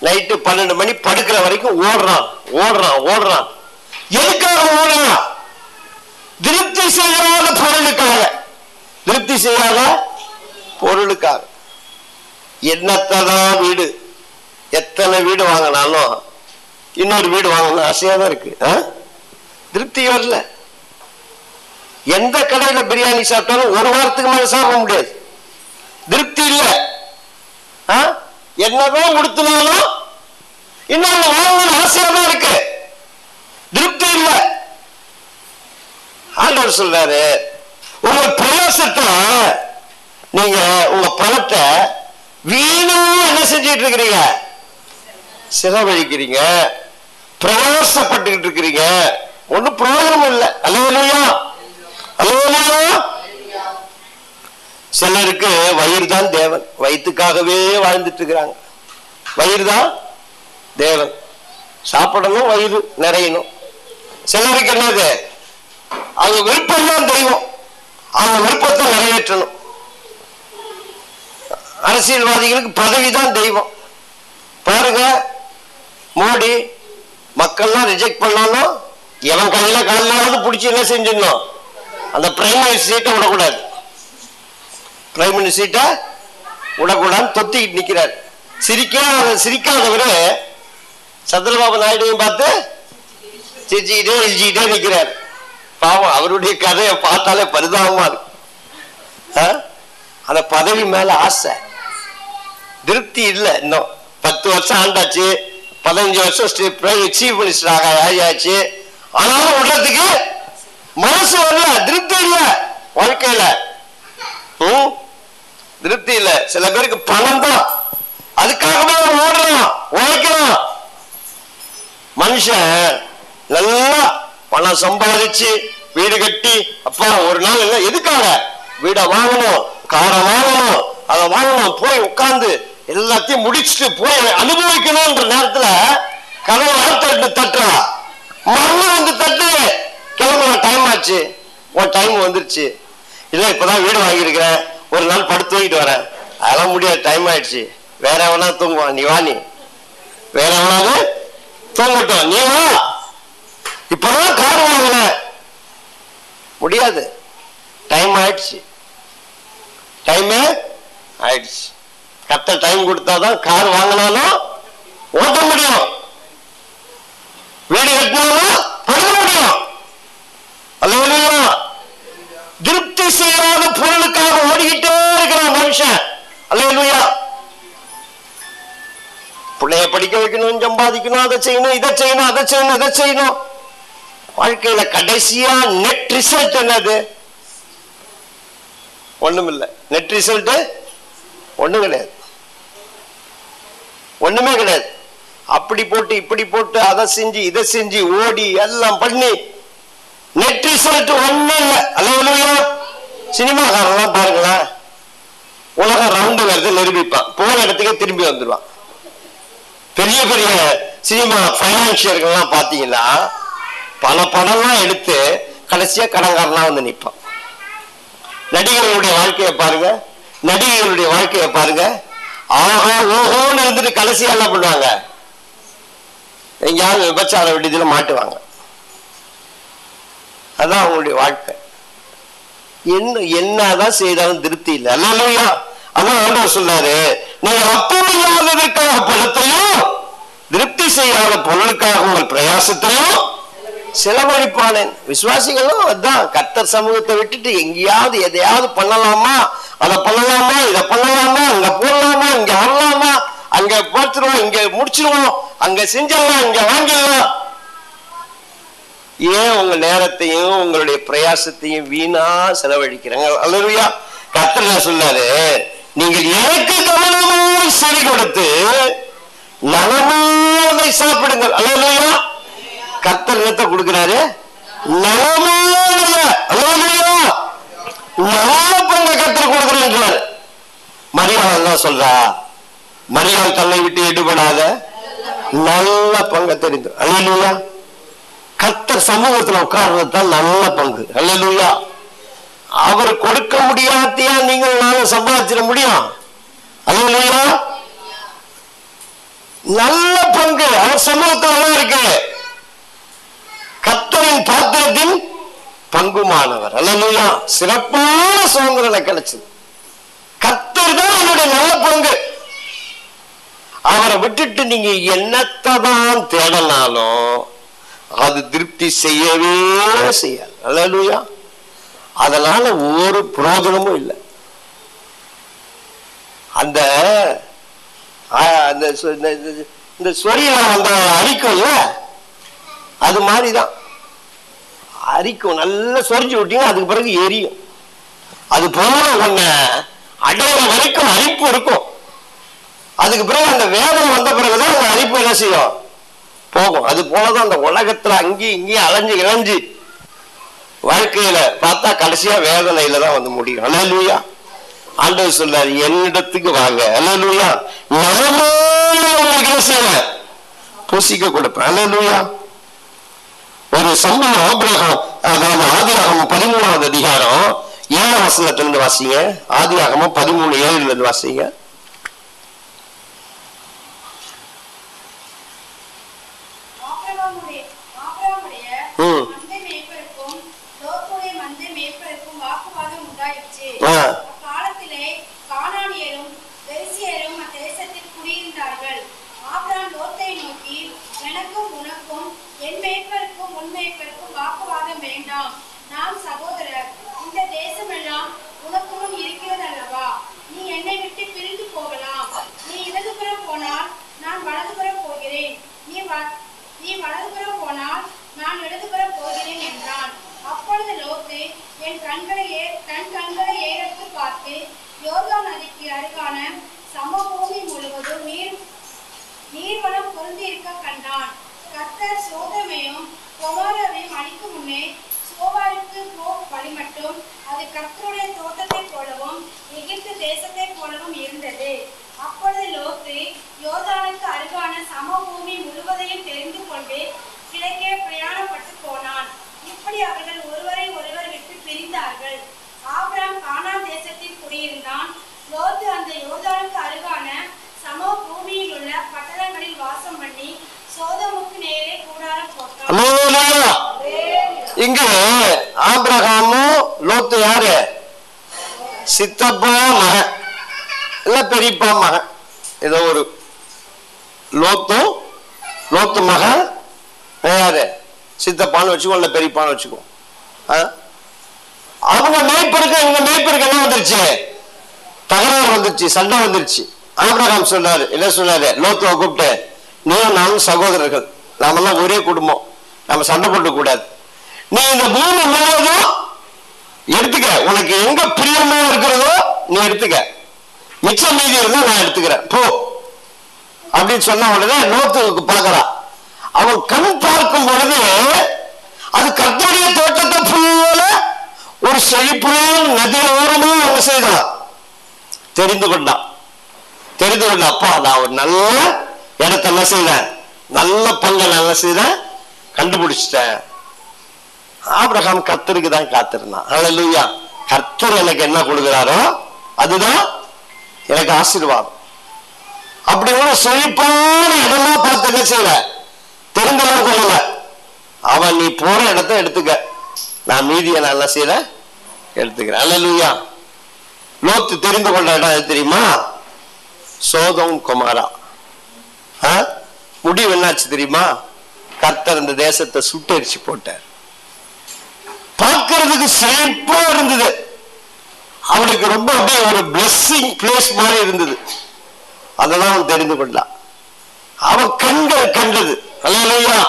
[SPEAKER 1] நைட்டு 12 மணி படுக்கிற வரைக்கும் ஓடுறான் ஓடுறான் ஓடுறான். எதுக்காக ஓடுறான்? திருப்தி செய்யாத பொருளுக்காக. திருப்தி செய்யாத பொருளுக்காக. என்னத்தான் வீடு, எத்தனை வீடு வாங்கினாலும் இன்னொரு வீடு வாங்கணும் ஆசையா தான் இருக்கு. திருப்தி வரல. எந்த கடையில பிரியாணி சாப்பிட்டாலும் ஒரு வாரத்துக்கு மேல சாப்பிட முடியாது, திருப்தி இல்லை. என்னதான் உடுத்தினாலும் இன்னொன்னு வாங்கணும் ஆசையா தான் இருக்கு, திருப்தி இல்லை. ஆண்டவர் சொல்றாரு, உங்க பிரயாசத்தை, நீங்க உங்க பணத்தை வீணா என்ன செஞ்சிட்டு இருக்கிறீங்க, செலவழிக்கிறீங்க, பிரயாசப்பட்டு இருக்கிறீங்க, ஒன்னும் பிரயோஜனம் இல்லை. அல்லேலூயா. அல்லேலூயா. சிலருக்கு வயிறு தான் தேவன், வயிற்றுக்காகவே வாழ்ந்துட்டு இருக்கிறாங்க. வயிறு தான் தேவன், சாப்பிடணும், வயிறு நிறையணும். சிலருக்கு என்னது, அவங்க விருப்பம் தான் தெய்வம், அவங்க விருப்பத்தை நிறைவேற்றணும். அரசியல்வாதிகளுக்கு பதவிதான் தெய்வம். பாருங்க, மோடி மக்கள்லாம் ரிஜெக்ட் பண்ணாலும் எவன் கையில காலாவது பிடிச்சி என்ன செஞ்சிடணும், அந்த பிரைம் மினிஸ்டர் சீட்டை விடக்கூடாது, பிரைம் மினிஸ்டர் சீட்டை விடக்கூடாது, தொத்திக்கிட்டு நிக்கிறார். சிரிக்காதவரு சந்திரபாபு நாயுடுவையும் பார்த்து சிரிச்சுக்கிட்டே இழிச்சுக்கிட்டே நிக்கிறார். பாவம், அவருடைய கதையை பார்த்தாலே பரிதாபமா இருக்கு. அந்த பதவி மேல ஆசை, திருப்தி இல்லை. இன்னும் 10 வருஷம் ஆண்டாச்சு, 15 வருஷம் சீஃப் மினிஸ்டர் ஆயாச்சு, ஆனாலும் உள்ளத்துக்கு மனசு வரல, திருப்தி இல்லை. வாழ்க்கையில திருப்தி இல்லை. சில பேருக்கு பணம் தான், அதுக்காகவே ஓடலாம், உழைக்கலாம். மனுஷன் நல்லா பணம் சம்பாதிச்சு வீடு கட்டி அப்பா ஒரு நாள் இல்லை, எதுக்காக? வீடை வாங்கணும், காரை வாங்கணும், அதை வாங்கணும், போய் உட்கார்ந்து எல்லாத்தையும் முடிச்சுட்டு போய் அனுபவிக்கணும்ன்ற நேரத்துல கதவை தட்டுறா, மறுநாள் வந்து தட்டு, கிளம்புற டைம் ஆச்சு, உன் டைம் வந்துருச்சு. இல்லை இப்பதான் வீடு வாங்கியிருக்கிறேன், ஒரு நாள் படுத்து தூங்கிட்டு வரேன். அதெல்லாம் முடியாது, டைம் ஆயிடுச்சு. வேற எவனா தூங்குவான், நீ வா, நீ வேற எவனாவது தூங்கட்டும், நீ வா, இப்பதான் கார் வாங்கல, முடியாது, டைம் ஆயிடுச்சு, டைமே ஆயிடுச்சு. கரெக்டா டைம் கொடுத்தாதான் கார் வாங்கினாலும் ஓட்ட முடியும், வீடு கட்டினாலும் பண்ண முடியும். அல்லேலூயா. திருப்தி செய்யாத பொருளுக்காக ஓடிக்கிட்டே இருக்கிறான் மனுஷன். அல்லேலூயா. பிள்ளைய படிக்க வைக்கணும், சம்பாதிக்கணும், அதை செய்யணும், இதை செய்யணும், அதை செய்யணும், இதை செய்யணும். வாழ்க்கையில கடைசியா நெட் ரிசல்ட் என்னது? ஒண்ணும் இல்லை. நெட் ரிசல்ட் ஒண்ணும் கிடையாது, ஒண்ணுமே கிடையாது. அப்படி போட்டு இப்படி போட்டு அதை செஞ்சு இதை செஞ்சு ஓடி எல்லாம் பண்ணி நெட் ரிசல்ட் ஒண்ணும் இல்லை. அல்லேலூயா. சினிமாக்காரெல்லாம் பாருங்களேன், உலகம் ரவுண்டு வருது நிரூபிப்பான், போன இடத்துக்கே திரும்பி வந்துடுவான். பெரிய பெரிய சினிமா பைனான்சியர்கள்லாம் பாத்தீங்கன்னா பல படம்லாம் எடுத்து கடைசியா கடன்காரனா வந்து நிற்பான். நடிகர்களுடைய வாழ்க்கையை பாருங்க, நடிகைகளுடைய வாழ்க்கையை பாருங்க, ஆஹா ஓஹோன்னு இருந்துட்டு கடைசியா என்ன பண்ணுவாங்க? எங்கேயாவது விபச்சார விடுதியில மாட்டுவாங்க. அதான் அவங்களுடைய வாழ்க்கை. என்னதான் செய்தாலும் திருப்தி இல்லை. அல்லேலூயா. அதான் ஆண்டவர் சொன்னாரு, நீங்க அப்பமில்லாததற்காக பணத்தையும் திருப்தி செய்யாத பொருளுக்காக உங்கள் பிரயாசத்தையும் செலவழிப்பானேன். விசுவாசிகளும் அதான் கர்த்தர் சமூகத்தை விட்டுட்டு எங்கேயாவது எதையாவது பண்ணலாமா, அதை பண்ணலாமா, இதை பண்ணலாமா, அங்க போடலாமா, இங்க வரலாமா, அங்க பார்த்துருவோம், இங்க முடிச்சிருவோம், அங்க செஞ்சிடலாம், இங்க வாங்கிடலாம். ஏன் உங்க நேரத்தையும் உங்களுடைய பிரயாசத்தையும் வீணா செலவழிக்கிறாங்க? அல்லேலூயா. கர்த்தர் சொன்னாரு, நீங்கள் எனக்கு கவனமாய் செவி கொடுத்து நலமானதை சாப்பிடுங்கள். அல்லேலூயா. கர்த்தர் என்னத்தை கொடுக்கிறாரு? நலமானத. அல்லேலூயா. நல்ல பங்கை கர்த்தர் கொடுக்கிறார். மரியாள் தான் சொல்றா, மரியாள் தன்னை விட்டு எடுபடாத நல்ல பங்கை தெரிந்து. அல்லேலூயா. கர்த்தர் சமூகத்துல உட்கார்றதுதான் நல்ல பங்கு. அல்லேலூயா. அவர் கொடுக்க முடியாதையா நீங்கள் நானும் சம்பாதிச்சிட முடியும்? அல்லேலூயா. நல்ல பங்கு அவர் சமூகத்துல இருக்கு. கர்த்தரின் பாத்திரத்தின் பங்குமானவர். அல்லேலூயா. சிறப்பான சுதந்திரம் கிடைச்சது. கர்த்தர் தான் என்னுடைய நல்ல பங்கு. அவரை விட்டுட்டு நீங்க என்னத்தான் தேடனாலும் அது திருப்தி செய்யவே செய்யாது. அல்லேலூயா. அதனால ஒரு பிரயோஜனமும் இல்லை. அந்த இந்த சொரியில அந்த அரிக்கும்ல, அது மாதிரிதான் அரிக்கும். நல்லா சொரிஞ்சு விட்டீங்க, அதுக்கு பிறகு எரியும். அது போல ஒண்ணு அடையிற வரைக்கும் அரிப்பு இருக்கும். அதுக்கு பிறகு அந்த வேதனை வந்த பிறகுதான் அந்த அரிப்பு என்ன செய்யும்? போகும். அது போலதான் அந்த உலகத்துல அங்கேயும் இங்கேயும் அலைஞ்சு இழைஞ்சு வாழ்க்கையில பார்த்தா கடைசியா வேதனையில தான் வந்து முடியும். அல்லேலூயா. ஆண்டவர் சொல்றாரு, என்னிடத்துக்கு வாங்க. அல்லேலூயா. பூசிக்க கொடுப்பேன். அல்லேலூயா. ஒரு சம்பவம் ஆபிரகாம், அதாவது ஆதியாகமம் 13வது அதிகாரம் 7ஆம் வசனத்திலிருந்து வாசிங்க. ஆதியாகமம் 13:7 வாசிங்க.
[SPEAKER 2] சோவாருக்கு வழி மட்டும் அது கர்த்தருடைய தோட்டத்தை போலவும் எகிப்து தேசத்தை போலவும் இருந்தது. அப்பொழுது லோத்து யோர்தானுக்கு அருகான சமபூமி முழுவதையும் தெரிந்து கொண்டு கிழக்கே பிரயாணப்பட்டு போனான். இப்படி அவர்கள் ஒருவரை ஒருவர் விட்டு பிரிந்தார்கள். ஆபிரகாம் கானான் தேசத்தில் குடியிருந்தான். லோத்து அந்த யோர்தானுக்கு அருகான சமபூமியில் உள்ள பட்டணங்களில் வாசம் பண்ணி சோதோமுக்கு நேரே கூடாரம் போட்டான்.
[SPEAKER 1] இங்க ஆபிரகாமும் லோத்து யாரு? சித்தப்பா மகன் இல்ல பெரியப்பா மகன், ஏதோ ஒரு லோத்து மகன் யாரு? சித்தப்பான்னு வச்சுக்கோ இல்ல பெரியப்பான்னு வச்சுக்கோ. அவங்க மேய்ப்பருக்கு இவங்க மேய்ப்பருக்கு என்ன வந்துருச்சு? தகராறு வந்துருச்சு, சண்டை வந்துருச்சு. ஆபிரகாம் சொன்னாரு, என்ன சொன்னாரு? லோத்துவை கூப்பிட்டு, நீயும் நானும் சகோதரர்கள், நாமெல்லாம் ஒரே குடும்பம், நம்ம சண்டை போட்டு கூடாது. நீ இந்த பூமி முழுவதும் எடுத்துக்க, உனக்கு எங்க பிரியமா இருக்கிறதோ நீ எடுத்துக்க, மிச்சம் மீதி இருந்தா நான் எடுத்துக்கிறேன் போ அப்படின்னு சொன்ன உடனே லோத்துக்கு பார்க்கறான். அவன் கண் பார்க்கும் பொழுது அது கர்த்தருடைய தோட்டத்தை போல ஒரு செழிப்புடன் நதியோரமா அவன் செய்தான். தெரிந்து கொண்டான். அப்பா நான் ஒரு நல்ல இடத்த என்ன செய்தேன், நல்ல பங்கை என்ன செய்தேன், கண்டுபிடிச்சிட்டேன். ஆபிரகாம் கர்த்தருக்கு தான் காத்திருந்தான். ஹல்லேலூயா. கர்த்தர் எனக்கு என்ன கொடுக்கிறாரோ அதுதான் எனக்கு ஆசீர்வாதம். அப்படி ஒரு செழிப்பான இடமா பார்த்து என்ன செய்யல, தெரிந்தவன் கொள்ளல. அவன் நீ போற இடத்த எடுத்துக்க, நான் மீதியை நான் என்ன செய்யற எடுத்துக்கிறேன். ஹல்லேலூயா. லோத்து தெரிந்து கொண்ட இடம் எது தெரியுமா? சோதோம் குமாரா. முடிவு என்னாச்சு தெரியுமா? கர்த்தர் இந்த தேசத்தை சுட்டரிச்சு போட்டார். பார்க்கிறதுக்கு செழிப்பா இருந்தது. அவனுக்கு ரொம்ப அப்படியே ஒரு பிளெஸிங் பிளேஸ் மாதிரி இருந்தது. அதெல்லாம் அவன் தெரிந்து கொண்டான். அவன் கண்கள் கண்டது. ஹல்லேலூயா.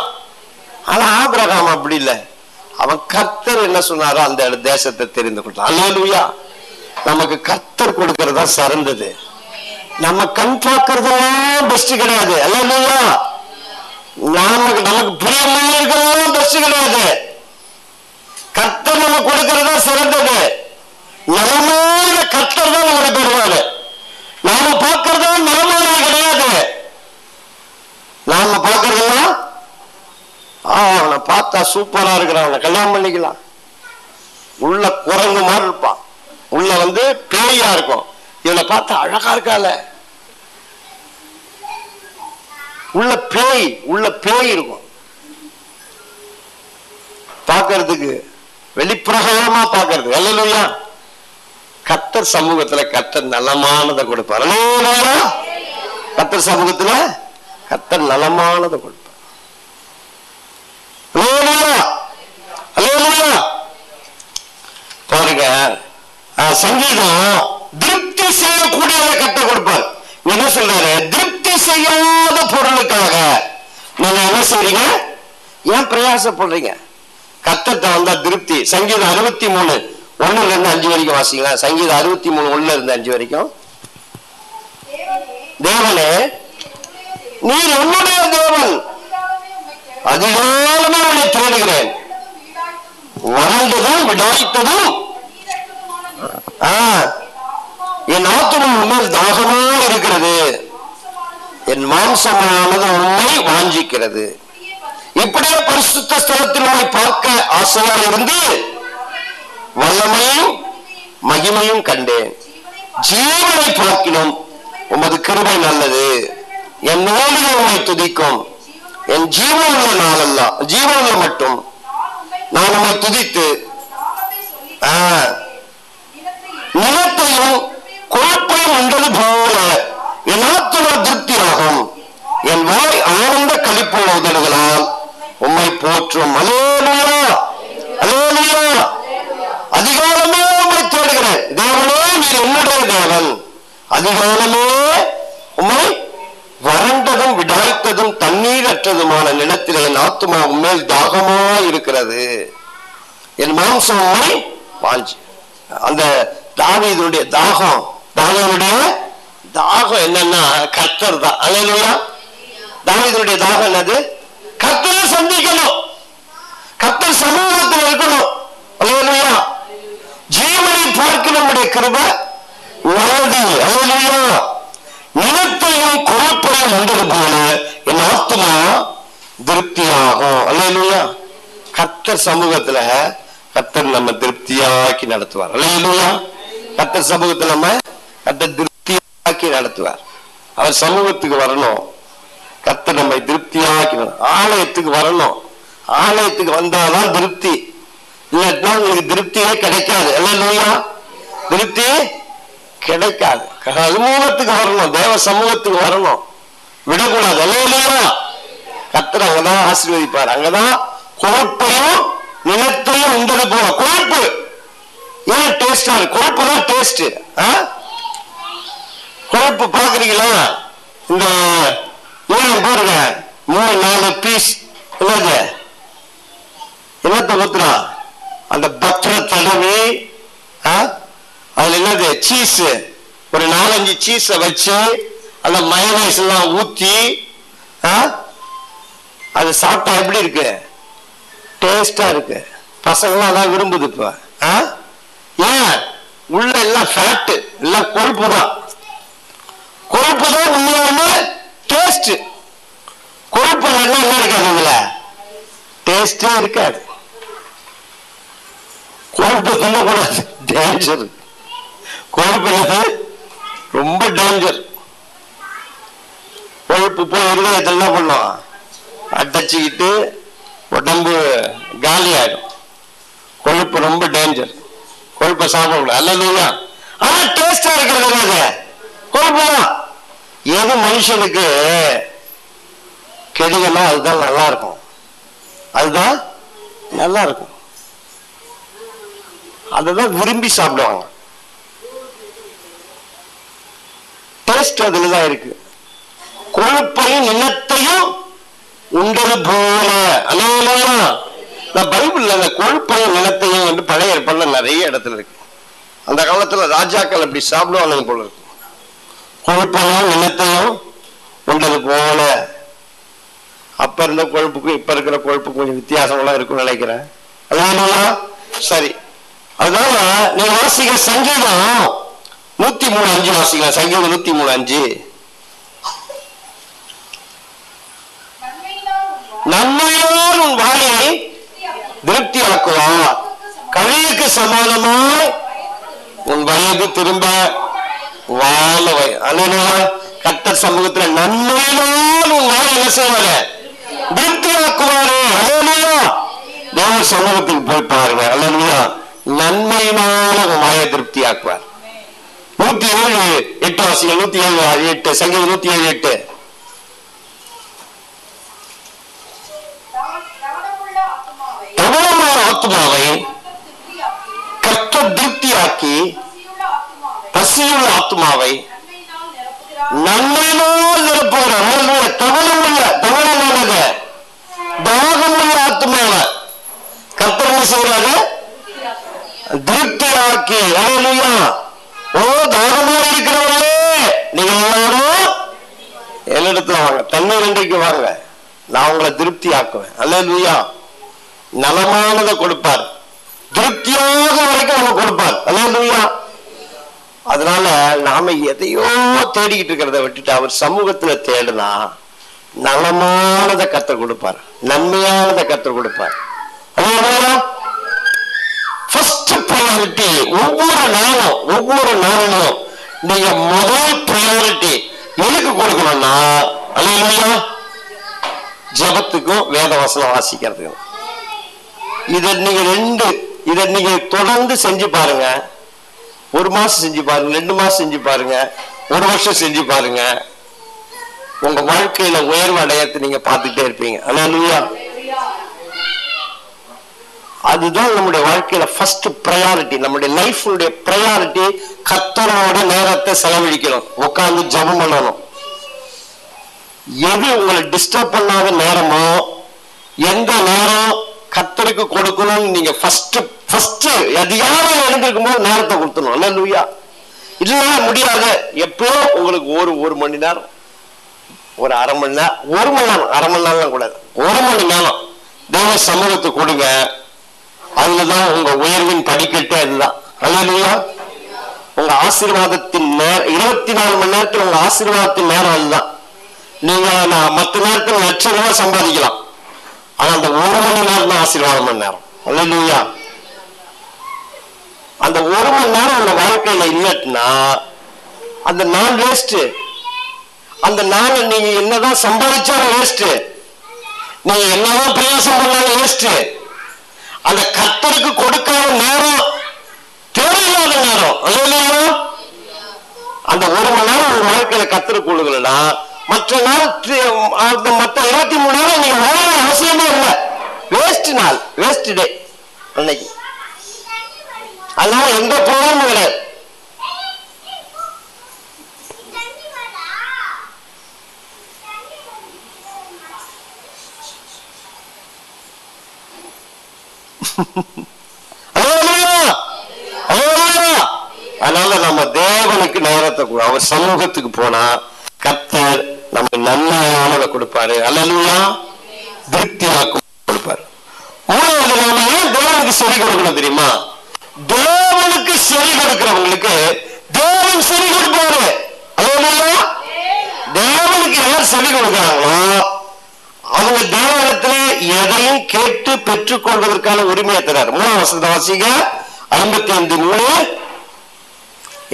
[SPEAKER 1] ஆனா ஆபிரகாம் அப்படி இல்லை. அவன் கர்த்தர் என்ன சொன்னாரோ அந்த தேசத்தை தெரிந்து கொண்டான். ஹல்லேலூயா. நமக்கு கர்த்தர் கொடுக்கறதா சிறந்தது. நம்ம கண் பார்க்கறதெல்லாம் பெஸ்ட் கிடையாது. ஹல்லேலூயா. நமக்கு பிரியமா இருக்கிறதெல்லாம் பெஸ்ட் கிடையாது. கர்த்தர் நம்ம கொடுக்கறதா சிறந்தது. நலமான கர்த்தர் தான் நம்மளை பெறுவாரு. நாம பார்க்கறதா நலமான கிடையாது. நாம பார்க்கறதெல்லாம் அவனை பார்த்தா சூப்பரா இருக்கிறான், அவனை கல்யாணம் பண்ணிக்கலாம். உள்ள குரங்கு மாதிரி இருப்பான், உள்ள பேயா இருக்கும். இவனை பார்த்தா அழகா இருக்கால, உள்ள பேய் இருக்கும். பார்க்கறதுக்கு வெளிப்பிரகாரமா பார்க்கறது. ஹல்லேலூயா. கர்த்தர் சமூகத்துல கர்த்தர் நலமானதை கொடுப்பார். ஹல்லேலூயா. கர்த்தர் சமூகத்துல கர்த்தர் நலமானதை கொடுப்பார். ஹல்லேலூயா. ஹல்லேலூயா. பாருங்க, சங்கீதம் திருப்தி செய்யக்கூடியவரை கர்த்தர் கொடுப்பார். என்ன சொல்றாரு? திருப்தி செய்யாத பொருளுக்காக நீங்க என்ன செய்றீங்க, ஏன் பிரயாசப்படுறீங்க? கர்த்தர்ட்ட வந்தா திருப்தி. சங்கீதம் 63 1-5 வரைக்கும் வாசிங்களா. சங்கீதம் 63 1-5 வரைக்கும். தேவனே நீர் உன்னுடைய தேவன், அதிகாலமே உன்னை தேடுகிறேன், வறண்டதும் விடாய்த்ததும் என் ஆத்துமா உன்னால் தாகமாக இருக்கிறது, என் மாம்சமானது உன்னை வாஞ்சிக்கிறது. இப்படியே பரிசுத்த ஸ்தலத்தில் உன்னை பார்க்க ஆசையாக இருந்து வல்லமையும் மகிமையும் கண்டேன். ஜீவனை பார்க்கிலும் உமது கிருபை நல்லது. என் நோய்கள் உன்னை துதிக்கும். என் ஜீவனுள்ள நாளெல்லாம், ஜீவனுள்ள மட்டும் நான் உன்னை துதித்து நிலத்தையும் கொழுப்பையும் உண்டது போல என் ஆத்துமா திருப்தியாகும். என் வாய் ஆனந்த களிப்புள்ள உதடுகளால் உம்மை போற்றும். அல்லேலூயா. அல்லேலூயா. அதிகாலமே உம்மை தேடுகிறேன். தேவனே நீர் உம்முடைய தேவன், அதிகாலமே உம்மை வறண்டதும் விடாய்த்ததும் தண்ணீரற்றதுமான நிலத்திலே என் ஆத்துமா உம்மேல் தாகமாய் இருக்கிறது, என் மாம்சம் உம்மை வாஞ்சி. அந்த தாவீதுடைய தாகம், தாவீதுடைய தாகம் என்னன்னா கர்த்தர் தான். அல்லேலூயா. தாவீதுடைய தாகம் என்னது? கர்த்தரை சந்திக்கணும், கர்த்தர் சமூகத்தில் இருக்கணும். திருப்தியாகும். அல்லேலூயா. கர்த்தர் சமூகத்துல கர்த்தர் நம்ம திருப்தியாக்கி நடத்துவார். அல்லேலூயா. கர்த்தர் சமூகத்துல கர்த்தர் திருப்தியாக்கி நடத்துவார். அவர் சமூகத்துக்கு வரணும், கர்த்தர் நம்மை திருப்தியாக்கி. ஆலயத்துக்கு வரணும், ஆலயத்துக்கு வந்தாதான் திருப்தி, இல்லாட்டினா உங்களுக்கு திருப்தியே கிடைக்காது. அல்லேலூயா. திருப்தி கிடைக்காது. சமூகத்துக்கு வரணும், தேவ சமூகத்துக்கு வரணும், விடக்கூடாது. அல்லேலூயா. கர்த்தர் அங்கதான் ஆசீர்வதிப்பார். அங்கதான் கொழுப்பையும் நிலத்தையும் உண்டது போல. கொழுப்பு ஏன் டேஸ்டா இருக்கு? கொழுப்பு தான் டேஸ்ட். கொழுப்பு பாக்குறீங்களா? இந்த பாருங்க, 3-4 பீஸ் என்னது, என்னத்தை ஊத்துறா? அந்த பட்டரை தடவி அதுல என்னது சீஸ், ஒரு 4-5 சீஸ வச்சு அந்த மயோனைஸ் எல்லாம் ஊத்தி அது சாப்பிட்டா எப்படி இருக்கு? டேஸ்டா இருக்கு. பசங்களாம் அதான் விரும்புது. இப்ப ஏன்? உள்ள எல்லாம் ஃபேட், எல்லாம் கொழுப்பு தான். கொழுப்பு தான் உண்மையான டேஸ்ட். கொழுப்பு என்ன இருக்காது, அதுல டேஸ்டே இருக்காது. கொழுப்பு தின்னக்கூடாது, டேஞ்சர். கொழுப்பு ரொம்ப டேஞ்சர். கொழுப்பு போய் இருதயத்தில் என்ன பண்ணும்? அடைச்சிக்கிட்டு உடம்பு காலி ஆயிடும். கொழுப்பு ரொம்ப டேஞ்சர். கொழுப்பை சாப்பிடக்கூடாது. அல்லேலூயா. ஆனா டேஸ்டா இருக்கிறது கொழுப்பு தான். எது மனுஷனுக்கு கெடுதலும் அதுதான் நல்லா இருக்கும், அதுதான் நல்லா இருக்கும், அதுதான் விரும்பி சாப்பிடுவாங்க. டேஸ்ட் அதுலதான் இருக்கு. கொழுப்பையும் நிலத்தையும் உண்டது போல. அல்லேலூயா. நான் பைபிள்ல அந்த கொழுப்பையும் நிலத்தையும் வந்து பழைய ஏற்பாடுல நிறைய இடத்துல இருக்கு. அந்த காலத்துல ராஜாக்கள் அப்படி சாப்பிடுவாங்க போல இருக்கு. கொழுப்பையும் நிலத்தையும் உண்டது போல. அப்ப இருந்த கொழுப்புக்கும் இப்ப இருக்கிற கொழுப்புக்கும் கொஞ்சம் வித்தியாசம்லாம் இருக்கும்னு நினைக்கிறேன். அல்லேலூயா. சரி, அதனால நீங்க வாசிக்கிற சங்கீதம் 103:5 வாசிக்கலாம். சங்கீதம் 103:5. நன்மையோடு உன் வாயை திருப்தி ஆக்குவார், கழிவுக்கு சமானமாய் உன் வயது திரும்ப வாழவை. அல்லேலூயா. கர்த்தர் சமூகத்துல நன்மையோடு உன் வாயை என்ன செய்வாரு? திருப்தி ஆக்குவாரு. அல்லேலூயா. தேவ சமூகத்துக்கு போய் பாருங்க. அல்லேலூயா. நன்மையினால உன் வாயை திருப்தி ஆக்குவார். 107:8 வாசிகள். 107:8 சங்கீதம் 107:8. ஆத்மாவை கர்த்தர் திருப்தியாக்கி பசியுள்ள ஆத்மாவை நன்மையினால் நிரப்புகிறார். தாகமுள்ள ஆத்மாவை கர்த்தர் என்ன செய்கிறாரு? திருப்தியாக்கி. அல்லேலூயா. ஓ, தாகமா இருக்கிறவர்களே, நீங்க எல்லாரும் என்னிடத்துல வாங்க, தண்ணீர் இன்றைக்கு வாங்க, நான் உங்களை திருப்தி ஆக்குவேன். அல்லேலூயா. நலமானதை கொடுப்பார், திருப்தியாக வரைக்கும் அவங்க கொடுப்பார். அல்லேலூயா. அதனால நாம எதையோ தேடிக்கிட்டு இருக்கிறத விட்டுட்டு அவர் சமூகத்துல தேடுனா நலமானதை கர்த்தர் கொடுப்பார், நன்மையானதை கர்த்தர் கொடுப்பார். ஃபர்ஸ்ட் ப்ரையாரிட்டி ஒவ்வொரு நாளும் நீங்க முதல் ப்ரையாரிட்டி எதுக்கு கொடுக்கணும்னா, அல்லேலூயா, ஜெபத்துக்கும் வேத வசனம் வாசிக்கிறதுக்கும். இதை நீங்க தொடர்ந்து செஞ்சு பாருங்க. 1 மாசம் செஞ்சு பாருங்க, 2 மாசம் செஞ்சு பாருங்க, 1 வருஷம் செஞ்சு பாருங்க. உங்க வாழ்க்கையில உயர்வு அடையத்தை நீங்க பார்த்துட்டே இருப்பீங்க. அல்லேலூயா. அதுதான் நம்முடைய வாழ்க்கையில ஃபர்ஸ்ட் ப்ரையாரிட்டி. நம்முடைய லைஃபுடைய ப்ரையாரிட்டி கர்த்தரோட நேரத்தை செலவழிக்கணும், உட்கார்ந்து ஜெபம் பண்ணணும். எது உங்களை டிஸ்டர்ப் பண்ணாத நேரமோ, எந்த நேரம் கர்த்தருக்கு கொடுக்கணும்னு நீங்க ஃபர்ஸ்ட் எதையாவது எழுந்திருக்கும் போது நேரத்தை கொடுத்தணும். அல்லேலூயா. இல்லைன்னா முடியாது. எப்போ உங்களுக்கு ஒரு மணி நேரம், ஒரு அரை மணி நேரம், 1 மணி நேரம், அரை மணி நேரம் கூடாது, 1 மணி நேரம் தேவ சமூகத்துக்கு கொடுங்க. அதுலதான் உங்க உயர்வின் படிக்கட்டு. அதுதான். அல்லேலூயா. உங்க ஆசீர்வாதத்தின் நேரம் 24 மணி நேரத்தில் உங்க ஆசீர்வாதத்தின் நேரம் அதுதான். நீங்க மற்ற நேரத்தில் லட்சம் ரூபாய் சம்பாதிக்கலாம், ஆசீர்வாதமான நேரம். அல்லேலூயா. அந்த 1 மணி நேரம் அந்த வாழ்க்கையில இல்லைன்னா அந்த நாள் வேஸ்ட். அந்த நாள் நீங்க என்னதான் சம்பாதிச்சாலும் வேஸ்ட், நீங்க என்னதான் பிரயாசம் பண்ணாலும் வேஸ்ட். அந்த கர்த்தருக்கு கொடுக்காத நேரம் தேவையில்லாத நேரம். அல்லேலூயா. அந்த 1 மணி நேரம் உங்க வாழ்க்கையில கர்த்தருக்கு கொடுக்கலன்னா மற்ற நாள் மற்ற 23 நேரம் நீங்க வாழ அவசியமே இல்லை. வேஸ்ட் நாள், வேஸ்ட் டே அன்னைக்கு. அதனால எந்த ப்ராப்ளமும் கிடையாது. அதனால நம்ம தேவனுக்கு நேரத்தை கூட அவர் சமூகத்துக்கு போனா கர்த்தர் நமக்கு நன்மையானதை கொடுப்பாரு. அல்லேலூயா. திருப்தியாக்கும் கொடுப்பாரு. மூணாவது, நாம ஏன் தேவனுக்கு செவி கொடுக்கணும் தெரியுமா? தேவனுக்கு செவி கொடுக்கிறவங்களுக்கு தேவன் செவி கொடுப்பாரு. அல்லேலூயா. தேவனுக்கு யார் செவி கொடுக்கிறாங்களோ அவங்க தேவனிடத்துல எதையும் கேட்டு பெற்றுக் கொள்வதற்கான உரிமையை தரார். 3ஆம் வசனத்தை வாசிங்க. 55:3.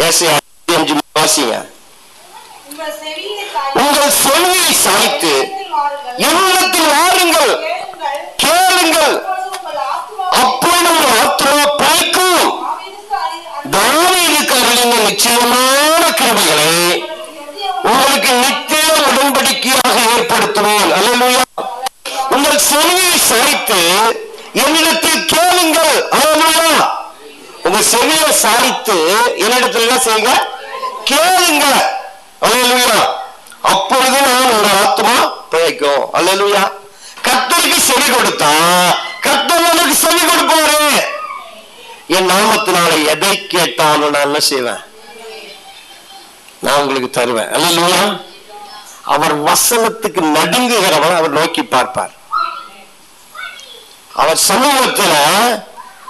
[SPEAKER 1] ஏசாயா 55 வாசிங்க. உங்கள் செவியை சாய்த்து என்னிடத்தில் வாருங்கள், கேளுங்கள், அப்பொழுது உங்கள் ஆத்துமா பிழைக்கும். தாவீதுக்கு அருளின நிச்சயமான கிருபைகளை உங்களுக்கு நித்திய உடன்படிக்கையாக ஏற்படுத்துவேன். அல்லேலூயா. உங்கள் செவியை சாய்த்து என்னிடத்தில் கேளுங்கள். அல்லேலூயா. உங்க செவியை சாய்த்து என்னிடத்தில் என்ன செய்யுங்க? கேளுங்க. அல்லேலூயா. அப்பொழுது நான் உங்க ஆத்துமா பிழைக்கும். அல்லேலூயா. கர்த்தருக்கு செவி கொடுத்தா கர்த்தர் நமக்கு செவி கொடுப்பாரு. என் நாமத்தினால எதை கேட்டாலும் நான் என்ன செய்வேன்? நான் உங்களுக்கு தருவேன். அல்லேலூயா. அவர் வசனத்துக்கு நடுங்குகிறவன் அவர் நோக்கி பார்ப்பார். அவர் சமூகத்துல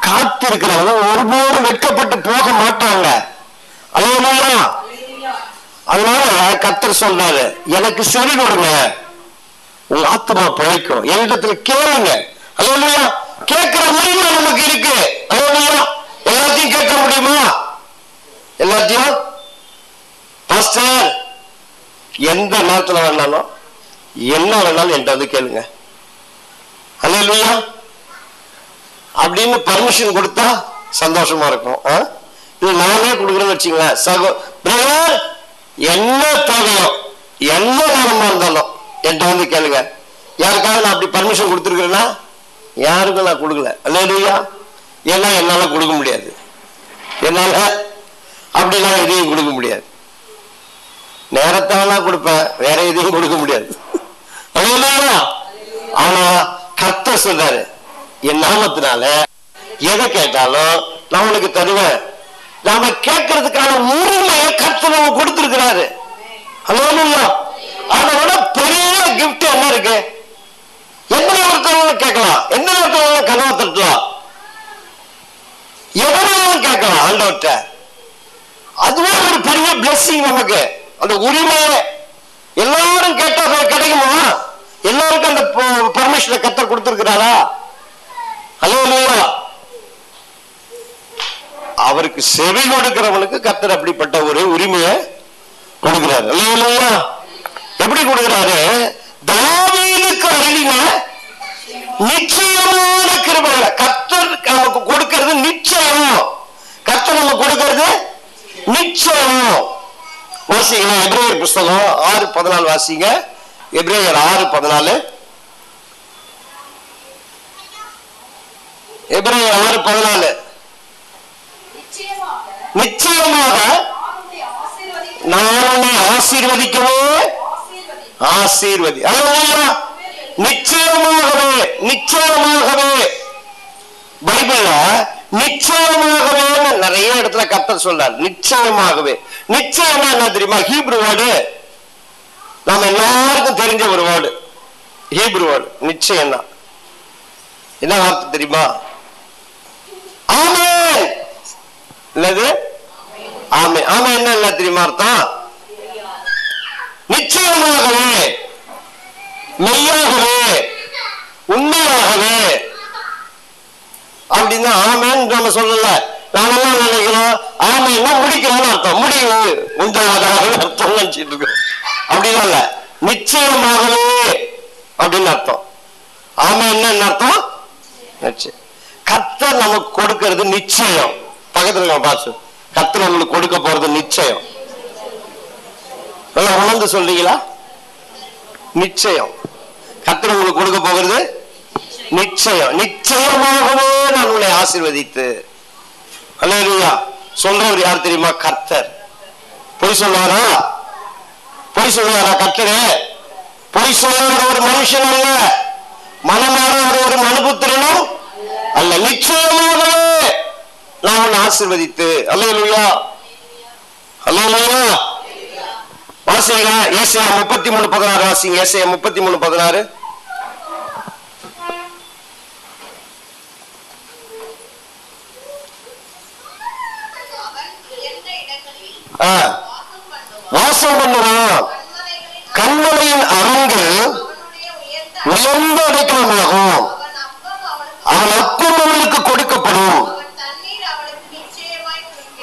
[SPEAKER 1] காத்திருக்கிறவங்க ஒருபோதும் வெட்கப்பட்டு போக மாட்டாங்க. அல்லேலூயா. அதனால கர்த்தர் சொல்றாரு, எனக்கு செவி கொடுங்க, உங்க ஆத்துமா பிழைக்கும். என்னிடத்துல கேளுங்க. அல்லேலூயா. கேட்கிற உரிமை நமக்கு இருக்கு. அல்லேலூயா. எல்லாத்தையும் கேட்க முடியுமா? எல்லாத்தையும் பாஸ்டர் எந்த நேரத்துல வேணாலும் என்ன வேணாலும் என்கிட்ட வந்து கேளுங்க. அல்லேலூயா. அப்படின்னு பர்மிஷன் கொடுத்தா சந்தோஷமா இருக்கும். இது நானே கொடுக்குறேன்னு வச்சுங்களேன். பிரதர் என்ன தேவையோ என்ன நேரமா இருந்தாலும் என்கிட்ட வந்து கேளுங்க. யாருக்காவது நான் அப்படி பர்மிஷன் கொடுத்துருக்கிறேன்னா? யாருக்கும் நான் கொடுக்கல. அல்லேலூயா. ஏன்னா என்னால கொடுக்க முடியாது. என்னால அப்படிலாம் எதையும் கொடுக்க முடியாது. நேரத்தானா கொடுப்பேன், வேற எதையும் கொடுக்க முடியாது. ஆனா கர்த்தர் சொல்றாரு, என் நாமத்தினால எதை கேட்டாலும் நான் உனக்கு தருவேன். நாம கேட்கறதுக்கான உரிமையை கர்த்தர் கொடுத்திருக்கிறாரு. அல்லேலூயா. அதோட பெரிய கிஃப்ட் என்ன இருக்கு? எந்த ஒருத்தவங்களும் கேட்கலாம், எந்த ஒருத்தவங்களும் கனவு தட்டலாம், எவரும் கேட்கலாம் ஆண்டவர்கிட்ட. அதுவே ஒரு பெரிய பிளெஸிங் நமக்கு. அந்த உரிமையை எல்லாரும் கேட்டா கிடைக்குமா? எல்லாருக்கும் அந்த பர்மிஷனை கர்த்தர் கொடுத்திருக்கிறாரா? அல்லேலூயா. அவருக்கு செவி கொடுக்கிறவனுக்கு கர்த்தர் அப்படிப்பட்ட ஒரு உரிமையை கொடுக்கிறார். அல்லேலூயா. எப்படி கொடுக்கிறாரு? தாவீதுக்கு அருளின நிச்சயமான கிருபைகளை கர்த்தர் நமக்கு கொடுக்கிறது நிச்சயம். கர்த்தர் நமக்கு கொடுக்கிறது நிச்சயம். வாசிங்க எபிரேயர் புஸ்தகம் 6:14 வாசிங்க. எபிரேயர் 6:14. எபிரேயர் 6:14. நிச்சயமாக நான் உன்னை ஆசீர்வதிக்கவே ஆசீர்வதி. நிச்சயமாகவே நிச்சயமாகவே பைபிள்ல நிச்சயமாகவே நிறைய இடத்துல கர்த்தர் சொல்றார். நிச்சயமாகவே. நிச்சயமா என்ன தெரியுமா? ஹீப்ரு வேர்டு, நாம எல்லாருக்கும் தெரிஞ்ச ஒரு வேர்டு, ஹீப்ரு வேர்டு நிச்சயம் தான். என்ன வார்த்தை தெரியுமா? ஆமென். என்னது ஆமென்? ஆமென் என்ன தெரியுமா அர்த்தம்? நிச்சயமாகவே, மெய்யாகவே, உண்மையாகவே, அப்படின்னா ஆமேன்னு நம்ம சொல்லல. நாங்கெல்லாம் நினைக்கிறோம் ஆமேன்னா முடிக்கணும்னு அர்த்தம், முடிவு உண்டாவதாக அர்த்தம் நினைச்சிட்டு இருக்கோம். அப்படின்னா இல்ல, நிச்சயமாகவே அப்படின்னு அர்த்தம். ஆமேன்னா என்ன அர்த்தம்? நிச்சயம். கர்த்தர் நமக்கு கொடுக்கிறது நிச்சயம். பக்கத்துல பாசு, கர்த்தர் நம்மளுக்கு கொடுக்க போறது நிச்சயம். உணர்ந்து சொல்றீங்களா? நிச்சயம். கர்த்தர் உங்களுக்கு கொடுக்க போகிறது நிச்சயம். நிச்சயமாகவே நான் உன்னை ஆசீர்வதித்து. அல்லேலூயா. சொல்றவர் யார் தெரியுமா? கர்த்தர். பொய் சொல்லுவாரா? பொய் சொல்லுவாரா கர்த்தரே? பொய் சொல்லுற ஒரு மனுஷன் அல்ல, மனமாற ஒரு மனுபுத்திரனும் அல்ல. நிச்சயமாகவே நான் உன்னை ஆசீர்வதித்து. அல்லேலூயா, அல்லேலூயா. வாசிங்க ஏசாயா 33:16. வாசிங்க ஏசாயா 33:16. வாசம் பண்ணுவான். கண்மலையின் அரங்கு உயர்ந்த அடைக்கலமாகும். அவன் அப்பம் அவனுக்கு கொடுக்கப்படும்.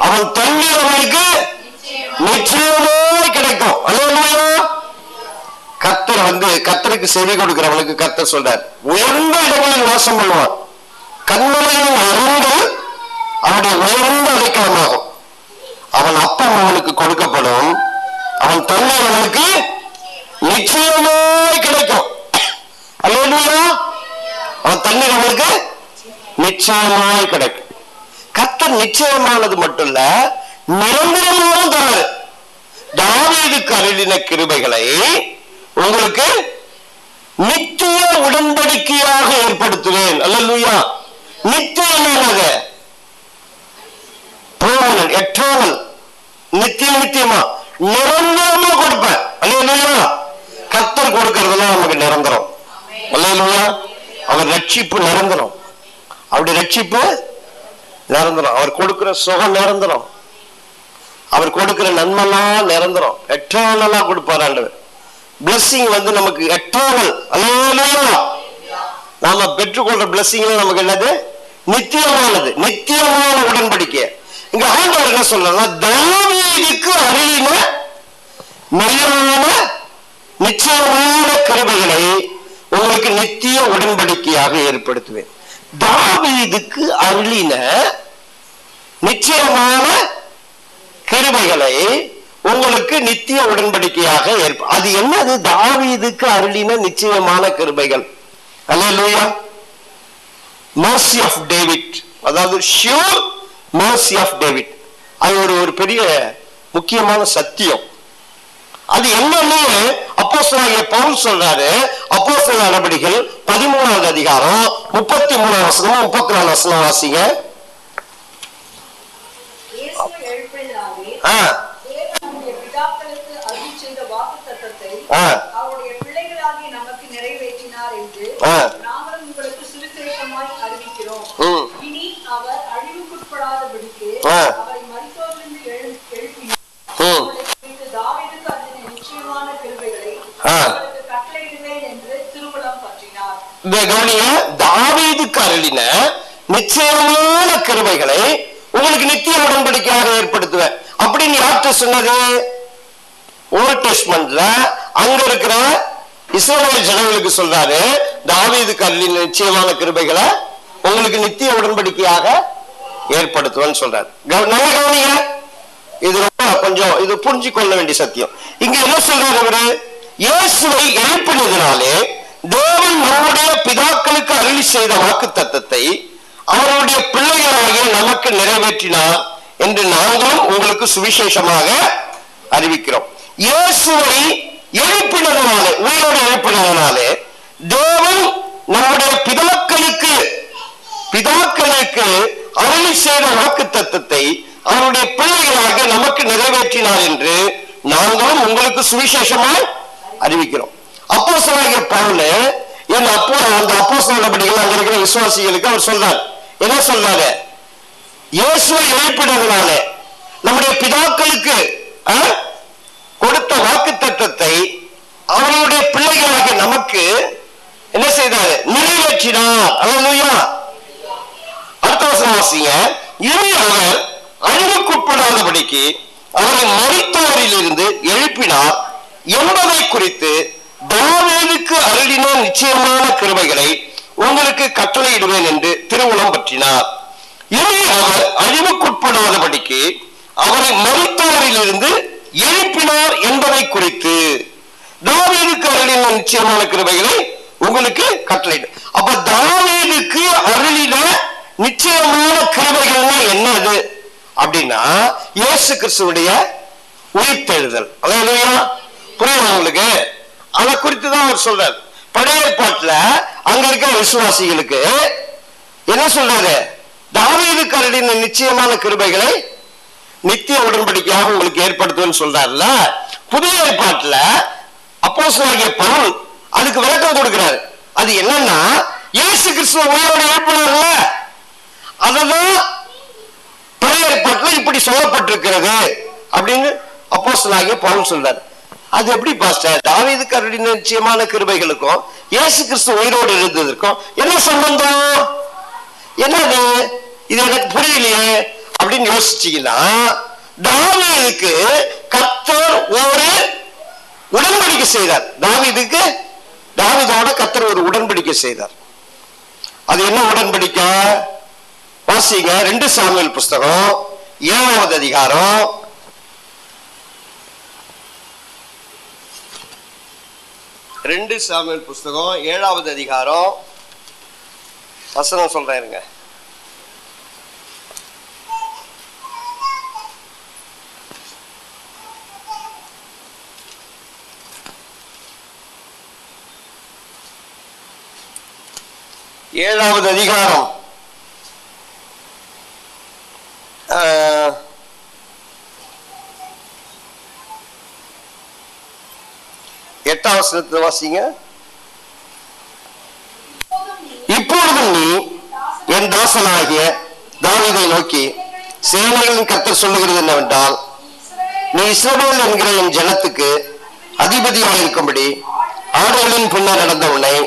[SPEAKER 1] அவன் தண்ணீர் அவனுக்கு நிச்சயமாய் கிடைக்கும். கர்த்தர் கர்த்தருக்கு செவி கொடுக்கிறவனுக்கு கர்த்தர் சொல்றார், உயர்ந்த இடங்களில் வாசம் பண்ணுவான். கண்மலையின் அரங்கு அவனுடைய உயர்ந்த அடைக்கலமாகும். அவன் அப்பம் அவனுக்கு கொடுக்கப்படும். அவன் தண்ணீர் அவனுக்கு நிச்சயமாய் கிடைக்கும். அல்லேலூயா. அவன் தண்ணீர் அவனுக்கு நிச்சயமாய் கிடைக்கும். கர்த்தர் நிச்சயமானது மட்டும் இல்ல, நிரந்தரமாகவும் தராரு. தாவீதுக்கு அருளின கிருபைகளை உங்களுக்கு நித்திய உடன்படிக்கையாக ஏற்படுத்துவேன். அல்லேலூயா. நித்தியமானது, எட்டர்னல், நித்தியமா நிரந்தரமா கொடுப்பேன். அல்லேலூயா. கர்த்தர் கொடுக்கிறதுலாம் நமக்கு நிரந்தரம். அல்லேலூயா. அவர் ரட்சிப்பு நிரந்தரம். அவருடைய ரட்சிப்பு நிரந்தரம். அவர் கொடுக்கிற சுகம் நிரந்தரம். அவர் கொடுக்கிற நன்மைலாம் நிரந்தரம். எட்டர்னலா கொடுப்பார் ஆண்டவர். பிளஸிங் நமக்கு எட்டர்னல். அல்லேலூயா. நாம பெற்றுக்கொள்ற பிளஸிங் நமக்கு என்னது? நித்தியமானது, நித்தியமான உடன்படிக்கை. இங்க ஆண்டவர் என்ன சொல்றாருன்னா, தாவீதுக்கு அருளின மேலான நிச்சயமான கிருபைகளை உங்களுக்கு நித்திய உடன்படிக்கையாக ஏற்படுத்துவேன். தாவீதுக்கு அருளின நிச்சயமான கிருபைகளை உங்களுக்கு நித்திய உடன்படிக்கையாக அது என்னது? தாவீதுக்கு அருளின நிச்சயமான கிருபைகள். அல்லேலூயா. mercy of David, அதாவது sure mercy of David. அது ஒரு பெரிய முக்கியமான சத்தியம். அது என்னன்னு அப்போஸ்தலனாகிய பவுல் சொல்றாரு. அப்போஸ்தலர் நடபடிகள் 13வது அதிகாரம் 33 வசனம் 34 வசனம் வாசிங்க.
[SPEAKER 3] அவருடைய பிள்ளைகளாகிய நமக்கு நிறைவேற்றினார் என்று நாங்களும் உங்களுக்கு சுவிசேஷமாய் அறிவிக்கிறோம். இனி அவர் அழிவுக்குட்படாதபடிக்கு அவரை மரித்தோரிலிருந்து எழுப்பினார். தாவீதுக்கு அருளின நிச்சயமான கிருபைகளை அவருக்கு கட்டளையிடுவேன் என்று திருவுளம் பற்றினார்.
[SPEAKER 1] தாவீதுக்கு அருளின நிச்சயமான கிருபைகளை உங்களுக்கு நித்திய உடன்படிக்கையாக ஏற்படுத்துவேன் அப்படின்னு யார்கிட்ட சொன்னது? ஓல்ட் டெஸ்ட்மென்ட்ல அங்க இருக்கிற இஸ்ரவேல் ஜனங்களுக்கு சொல்றாரு, தாவீதுக்கு அருளின நிச்சயமான கிருபைகளை உங்களுக்கு நித்திய உடன்படிக்கையாக ஏற்படுத்துவேன்னு சொல்றாரு. நல்ல கவனிங்க, இது ரொம்ப கொஞ்சம் இது புரிஞ்சு கொள்ள வேண்டிய சத்தியம். இங்க என்ன சொல்றாரு அவரு? இயேசுவை எழுப்பினதினாலே தேவன் நம்முடைய பிதாக்களுக்கு அருளி செய்த வாக்கு தத்தத்தை அவருடைய பிள்ளைகளாகிய நமக்கு நிறைவேற்றினார் என்று நாங்களும் உங்களுக்கு சுவிசேஷமாக அறிவிக்கிறோம். இயேசுவை எழுப்பினதனாலே, உயிரோடு எழுப்பினதனாலே தேவன் நம்முடைய பிதாக்களுக்கு அருளி செய்த வாக்கு தத்தத்தை அவருடைய பிள்ளைகளாக நமக்கு நிறைவேற்றினார் என்று நாங்களும் உங்களுக்கு சுவிசேஷமாய் அறிவிக்கிறோம். அப்போஸ்தலனாகிய பவுல் அந்த அப்போஸ்தலர் நடபடிகள் அங்க இருக்கிற விசுவாசிகளுக்கு அவர் சொல்றார். என்ன சொல்றாரு? இயேசுவை எழுப்பினதனால நம்முடைய பிதாக்களுக்கு கொடுத்த வாக்கு தத்தத்தை அவருடைய பிள்ளைகளாக நமக்கு என்ன செய்தார்? நிறைவேற்றினார். அல்லேலூயா. அடுத்த வாசிங்க. இனி அவர் அழிவுக்குட்படாதபடிக்கு அவரை மரித்தோரில் இருந்து எழுப்பினார் என்பதை குறித்து தாவீதுக்கு அருளின நிச்சயமான கிருபைகளை உங்களுக்கு கட்டளையிடுவேன் என்று திருவுளம் பற்றினார். இனி அவர் அழிவுக்குட்படாதபடிக்கு அவரை மரித்தோரில் இருந்து எழுப்பினார் என்பதை குறித்து தாவீதுக்கு அருளின நிச்சயமான கிருபைகளை உங்களுக்கு கட்டளையிடு. அப்ப தாவீதுக்கு அருளின நிச்சயமான கிருபைகள் என்னது அப்படின்னா இயேசு கிறிஸ்துவுடைய உயிர்த்தெழுதல். புரியுது உங்களுக்கு? அதை குறித்து தான் அவர் சொல்றார். பழைய ஏற்பாட்டுல அங்க இருக்கிற விசுவாசிகளுக்கு என்ன சொல்றாரு? தாவீதுக்கு அருளின நிச்சயமான கிருபைகளை நித்திய உடன்படிக்கையாக உங்களுக்கு ஏற்படுத்துவேன்னு சொல்றாருல. புதிய ஏற்பாட்டுல அப்போஸ்தலனாகிய பவுல் அதுக்கு விளக்கம் கொடுக்கிறாரு. அது என்னன்னா இயேசு கிறிஸ்துவ உயிரோடு எழுப்பினார்ல, அததான் பழைய ஏற்பாட்டுல இப்படி சொல்லப்பட்டிருக்கிறது அப்படின்னு அப்போஸ்தலனாகிய பவுல் சொல்றாரு. அது எப்படி பாஸ்டர்? தாவீதுக்கு அருளின நிச்சயமான கிருபைகளுக்கும் இயேசு கிறிஸ்து உயிரோடு எழுந்ததற்கும் என்ன சம்பந்தம்? என்னது இது? எனக்கு புரியலையே அப்படின்னு யோசிச்சீங்கன்னா, தாவீதுக்கு கர்த்தர் ஒரு உடன்படிக்கை செய்தார். தாவீதோட கர்த்தர் ஒரு உடன்படிக்கை செய்தார். அது என்ன உடன்படிக்கை? வாசிங்க 2 சாமுவேல் புஸ்தகம் 7வது அதிகாரம் 2 சாமுவேல் புஸ்தகம் 7வது அதிகாரம் வசனம் சொல்றேன். ஏழாவது அதிகாரம் 8வது வசனத்தை வாசிங்க. இப்பொழுதும் நீ என் தாசனாகிய தாவீதை நோக்கி சேனைகளின் கர்த்தர் சொல்லுகிறது என்னவென்றால், நீ இஸ்ரவேல் என்கிற என் ஜனத்துக்கு அதிபதியாக இருக்கும்படி ஆடுகளின் பின்னர் நடந்த உன்னை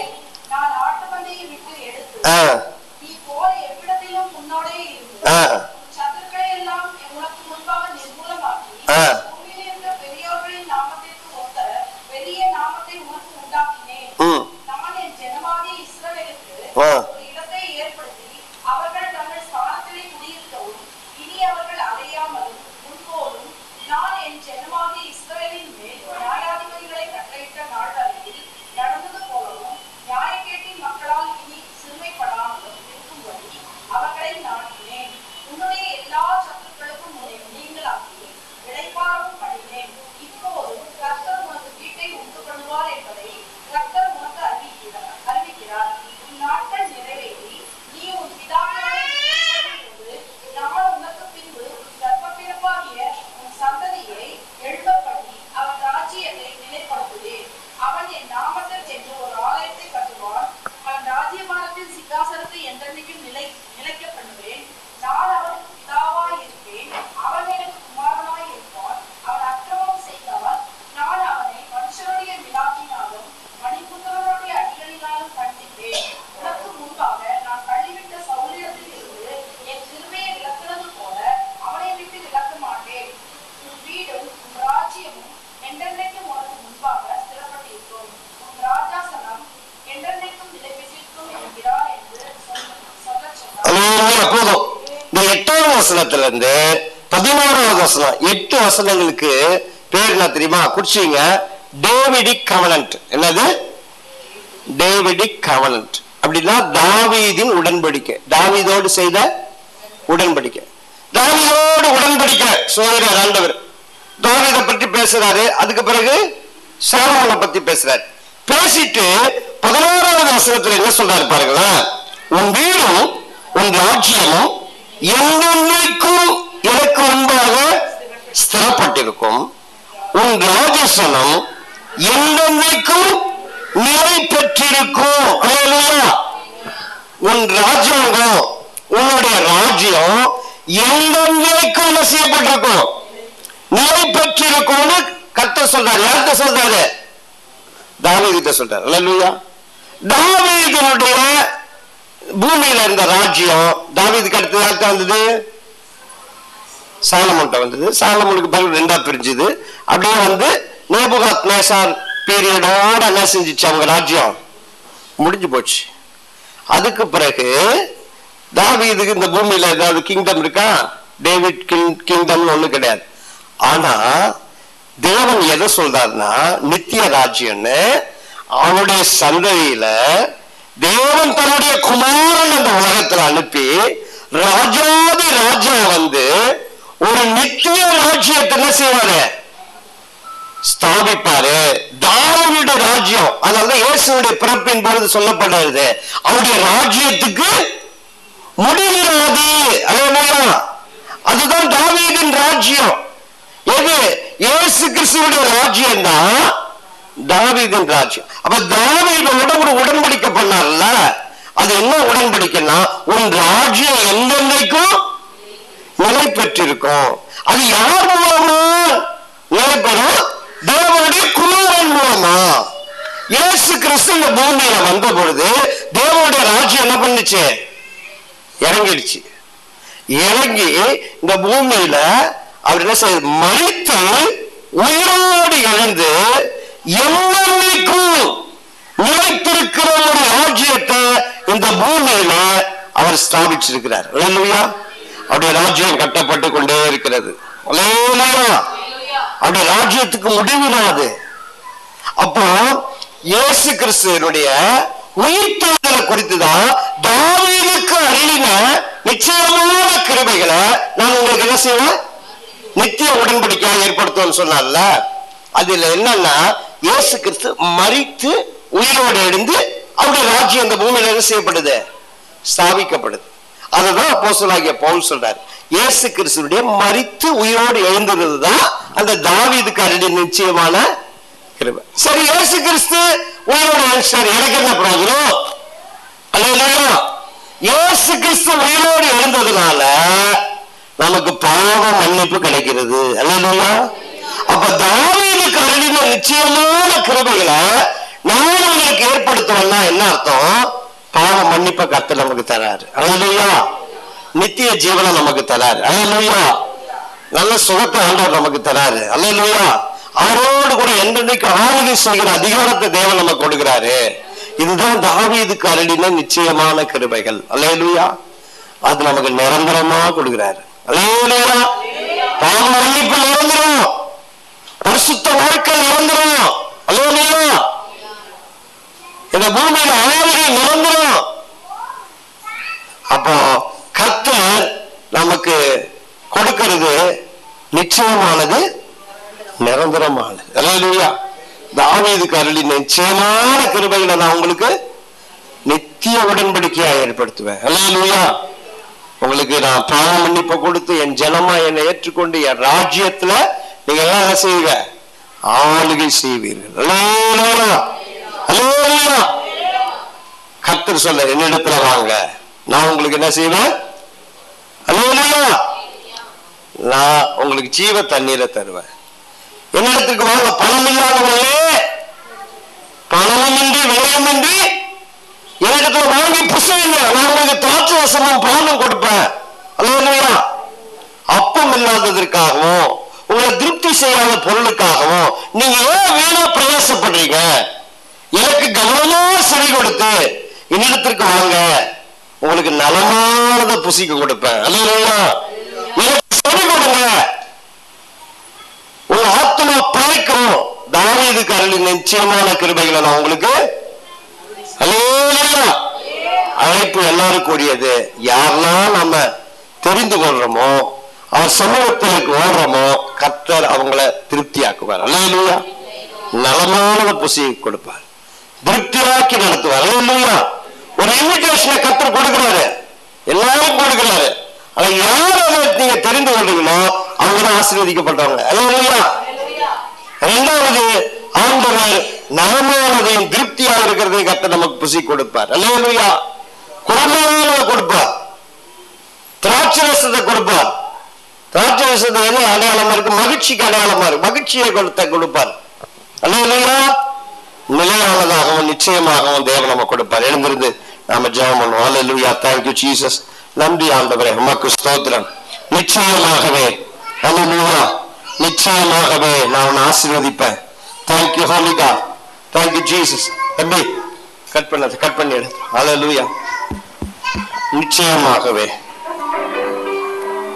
[SPEAKER 1] இருந்து 11வது வசனம் 8 வசனங்களுக்கு பேர் என்ன தெரியுமா? குறிச்சிங்க. டேவிடிக் கவனன்ட். என்னது? டேவிடிக் கவனன்ட் அப்படின்னா தாவீதின் உடன்படிக்கை. தாவீதோடு செய்த உடன்படிக்கை. தாவீதோடு உடன்படிக்கை சோதரர் ஆண்டவர் தாவீதை பற்றி பேசுறாரு. அதுக்கு பிறகு சாலமோனை பத்தி பேசுறாரு. பேசிட்டு 11வது வசனத்துல என்ன சொல்றாரு பாருங்களேன். உன் வீடும் உன் ராஜ்யமும் என்னைக்கும் எனக்கு முன்பாக ஸ்திரப்பட்டிருக்கும். உன் ராஜசனம் என்னைக்கும் நிலை பெற்றிருக்கும். உன் ராஜ்யங்கம், உன்னுடைய ராஜ்யம் என்னைக்கும் செய்யப்பட்டிருக்கும், நிலை பெற்றிருக்கும். கர்த்தர் சொல்றாரு. யார்கிட்ட சொல்றாரு? தாவீதுகிட்ட சொல்றாரு. அல்லேலூயா. தாவீதுடைய பூமியில இருந்த ராஜ்யம் தாவீதுக்கு அடுத்து யாருக்கு வந்தது? சாலமோன்ட்ட வந்தது. சாலமோனுக்கு பிறகு ரெண்டா பிரிஞ்சுது. அப்படியே வந்து நேபுகாத்நேசார் பீரியடோட என்ன செஞ்சிச்சு? அவங்க ராஜ்யம் முடிஞ்சு போச்சு. அதுக்கு பிறகு தாவீதுக்கு இந்த பூமியில ஏதாவது கிங்டம் இருக்கா? டேவிட் கிங்டம் ஒண்ணு கிடையாது. ஆனா தேவன் எதை சொல்றாருன்னா நித்திய ராஜ்யம்னு அவனுடைய சந்ததியில தேவன் தன்னுடைய குமாரன் அந்த உலகத்துல அனுப்பி ராஜாதி ராஜா வந்து ஒரு நித்திய ராஜ்யத்தை என்ன செய்வாரு? ஸ்தாபிப்பாரு. தாவீது ராஜ்யம். அதனால இயேசுடைய பிறப்பின் பொழுது சொல்லப்படுறது அவருடைய ராஜ்யத்துக்கு முடிவில்லாது. அதுதான் தாவீதின் ராஜ்யம். எது? இயேசு கிறிஸ்துவுடைய ராஜ்யம் தான் தாவீதின் ராஜ்யம். அப்ப தாவீதோட ஒரு உடன்படிக்கை பண்ணார்ல, அது என்ன உடன்படிக்கைன்னா உன் ராஜ்யம் எந்தெந்தைக்கும் நிலை பெற்றிருக்கும். அது யார் மூலமா நிலை பெறும்? தேவனுடைய குமாரன் மூலமா. இயேசு கிறிஸ்து இந்த பூமியில வந்த பொழுது தேவனுடைய ராஜ்யம் என்ன பண்ணுச்சு? இறங்கிடுச்சு. இறங்கி இந்த பூமியில அவர் என்ன செய்ய மரித்து உயிரோடு எழுந்து என்னைக்கும் நிலைத்திருக்கிற ஒரு ராஜ்யத்தை இந்த பூமியில அவர் ஸ்தாபிச்சிருக்கிறார். அல்லேலூயா. அவருடைய ராஜ்யம் கட்டப்பட்டு கொண்டே இருக்கிறது. அல்லேலூயா. அவருடைய ராஜ்யத்துக்கு முடிவில்லாது. அப்போ இயேசு கிறிஸ்துவனுடைய உயிர்த்தெழுதலை குறித்துதான் தாவீதுக்கு அருளின நிச்சயமான கிருபைகளை நான் உங்களுக்கு என்ன செய்வேன்? நித்திய உடன்படிக்கையாக ஏற்படுத்தும் சொன்னார்ல. அதுல என்னன்னா இயேசு கிறிஸ்து மரித்து உயிரோடு எழுந்து அவருடைய ராஜ்யம் இந்த பூமியில என்ன செய்யப்படுது? ஸ்தாபிக்கப்படுது. அதுதான் அப்போஸ்தலனாகிய பவுல் சொல்றாரு. இயேசு கிறிஸ்துடைய மரித்து உயிரோடு எழுந்ததுதான் அந்த தாவீதுக்கு அருளின நிச்சயமான கிருபை. சரி, இயேசு கிறிஸ்து உயிரோடு எழுந்தார், எனக்கு என்ன பிரயோஜனம்? அல்லேலூயா. இயேசு கிறிஸ்து உயிரோடு எழுந்ததுனால நமக்கு பாவ மன்னிப்பு கிடைக்கிறது. அல்லேலூயா. அப்ப தாவீதுக்கு அருளின நிச்சயமான கிருபைகளை நான் உங்களுக்கு ஏற்படுத்தணும்னா என்ன அர்த்தம்? பாவ மன்னிப்பை கர்த்தர் நமக்கு தராரு. அல்லேலூயா. நித்திய ஜீவனை நமக்கு தராரு. அல்லேலூயா. நல்ல சுகத்தை ஆண்டவர் நமக்கு தராரு. அல்லேலூயா. அவரோடு கூட என்றைக்கு ஆளுகை செய்கிற அதிகாரத்தை தேவன் நமக்கு கொடுக்கிறாரு. இதுதான் தாவீதுக்கு அருளின நிச்சயமான கிருபைகள். அல்லேலூயா. அது நமக்கு நிரந்தரமா கொடுக்கிறாரு. அல்லேலூயா. பாவ மன்னிப்பு நிரந்தரம், பரிசுத்த வாழ்க்கை நிரந்தரம். அல்லேலூயா. இந்த பூமியில ஆளுகை நிரந்தரம். அப்போ கர்த்தர் நமக்கு கொடுக்கிறது நிச்சயமானது, நிரந்தரமானது. அல்லேலூயா. தாவீதுக்கு அருளின நிச்சயமான கிருபைகளை நான் உங்களுக்கு நித்திய உடன்படிக்கையா ஏற்படுத்துவேன். அல்லேலூயா. உங்களுக்கு நான் பாவ மன்னிப்பை கொடுத்து என் ஜனமா என்னை ஏற்றுக்கொண்டு என் ராஜ்யத்துல நீங்க என்ன செய்வீங்க? ஆளுகை செய்வீர்கள். அல்லேலூயா. அல்லேலூயா. கர்த்தர் சொல்ல என்னிடத்துல வாங்க, நான் உங்களுக்கு என்ன செய்வேன்? அல்லேலூயா. நான் உங்களுக்கு ஜீவ தண்ணீரை தருவேன். என்னிடத்துக்கு வாங்க, பணம் இல்லாதவர்களே, பணமின்றி விலையுமின்றி என்னிடத்துல வாங்கி புசைங்க, நான் உங்களுக்கு திராட்சை ரசமும் பானம் கொடுப்பேன். அல்லேலூயா. அப்பம் இல்லாததற்காகவும் உங்களை திருப்தி செய்யாத பொருளுக்காகவும் நீங்க ஏன் வீணா பிரயாசப்படுறீங்க? எனக்கு கவனமா செவி கொடுத்து என்னிடத்திற்கு வாங்க, உங்களுக்கு நலமானதை புசிக்க கொடுப்பேன். அல்லேலூயா. எனக்கு செவி கொடுங்க, உங்க ஆத்மா பிழைக்கும். தாவீதுக்கு அருளின நிச்சயமான கிருபைகளை நான் உங்களுக்கு. அல்லேலூயா. அழைப்பு எல்லாருக்கும் கூடியது. யாரெல்லாம் நம்ம தெரிந்து கொள்றோமோ, அவர் சமூகத்திற்கு ஓடுறோமோ, கர்த்தர் அவங்கள திருப்தியாக்குவார். அல்லேலூயா. நலமானதை புசி கொடுப்பார், திருப்தியாக்கி நடத்துவார். அல்லேலூயா. ஒரு இன்விடேஷனை கர்த்தர் கொடுக்கிறாரு, எல்லாரும் கொடுக்கிறாரு. ஆனா யார் அதை நீங்க தெரிந்து கொள்றீங்களோ அவங்க தான் ஆசீர்வதிக்கப்பட்டவங்க. அல்லேலூயா. இரண்டாவது, ஆண்டவர் நலமானதையும் திருப்தியாக இருக்கிறதையும் கர்த்தர் நமக்கு புசி கொடுப்பார். அல்லேலூயா. குழந்தைகளை கொடுப்பார், திராட்சை ரசத்தை கொடுப்பார். திராட்சை ரசத்தை என்ன அடையாளமா இருக்கு? மகிழ்ச்சிக்கு அடையாளமா இருக்கு. மகிழ்ச்சியை கொடுப்பார். அல்லேலூயா. நிலையானதாகவும் நிச்சயமாகவும் தேவன் நம்ம கொடுப்பார். எழுந்திருந்து நாம ஜெபம் பண்ணுவோம். ஹல்லேலூயா. Thank you Jesus. நன்றி ஆண்டவரே, உமக்கு ஸ்தோத்திரம். நிச்சயமாகவே ஹல்லேலூயா, நிச்சயமாகவே நான் உன்னை ஆசீர்வதிப்பேன். Thank you Holy God. Thank you Jesus. தம்பி கட் பண்ணிடு. ஹல்லேலூயா. நிச்சயமாகவே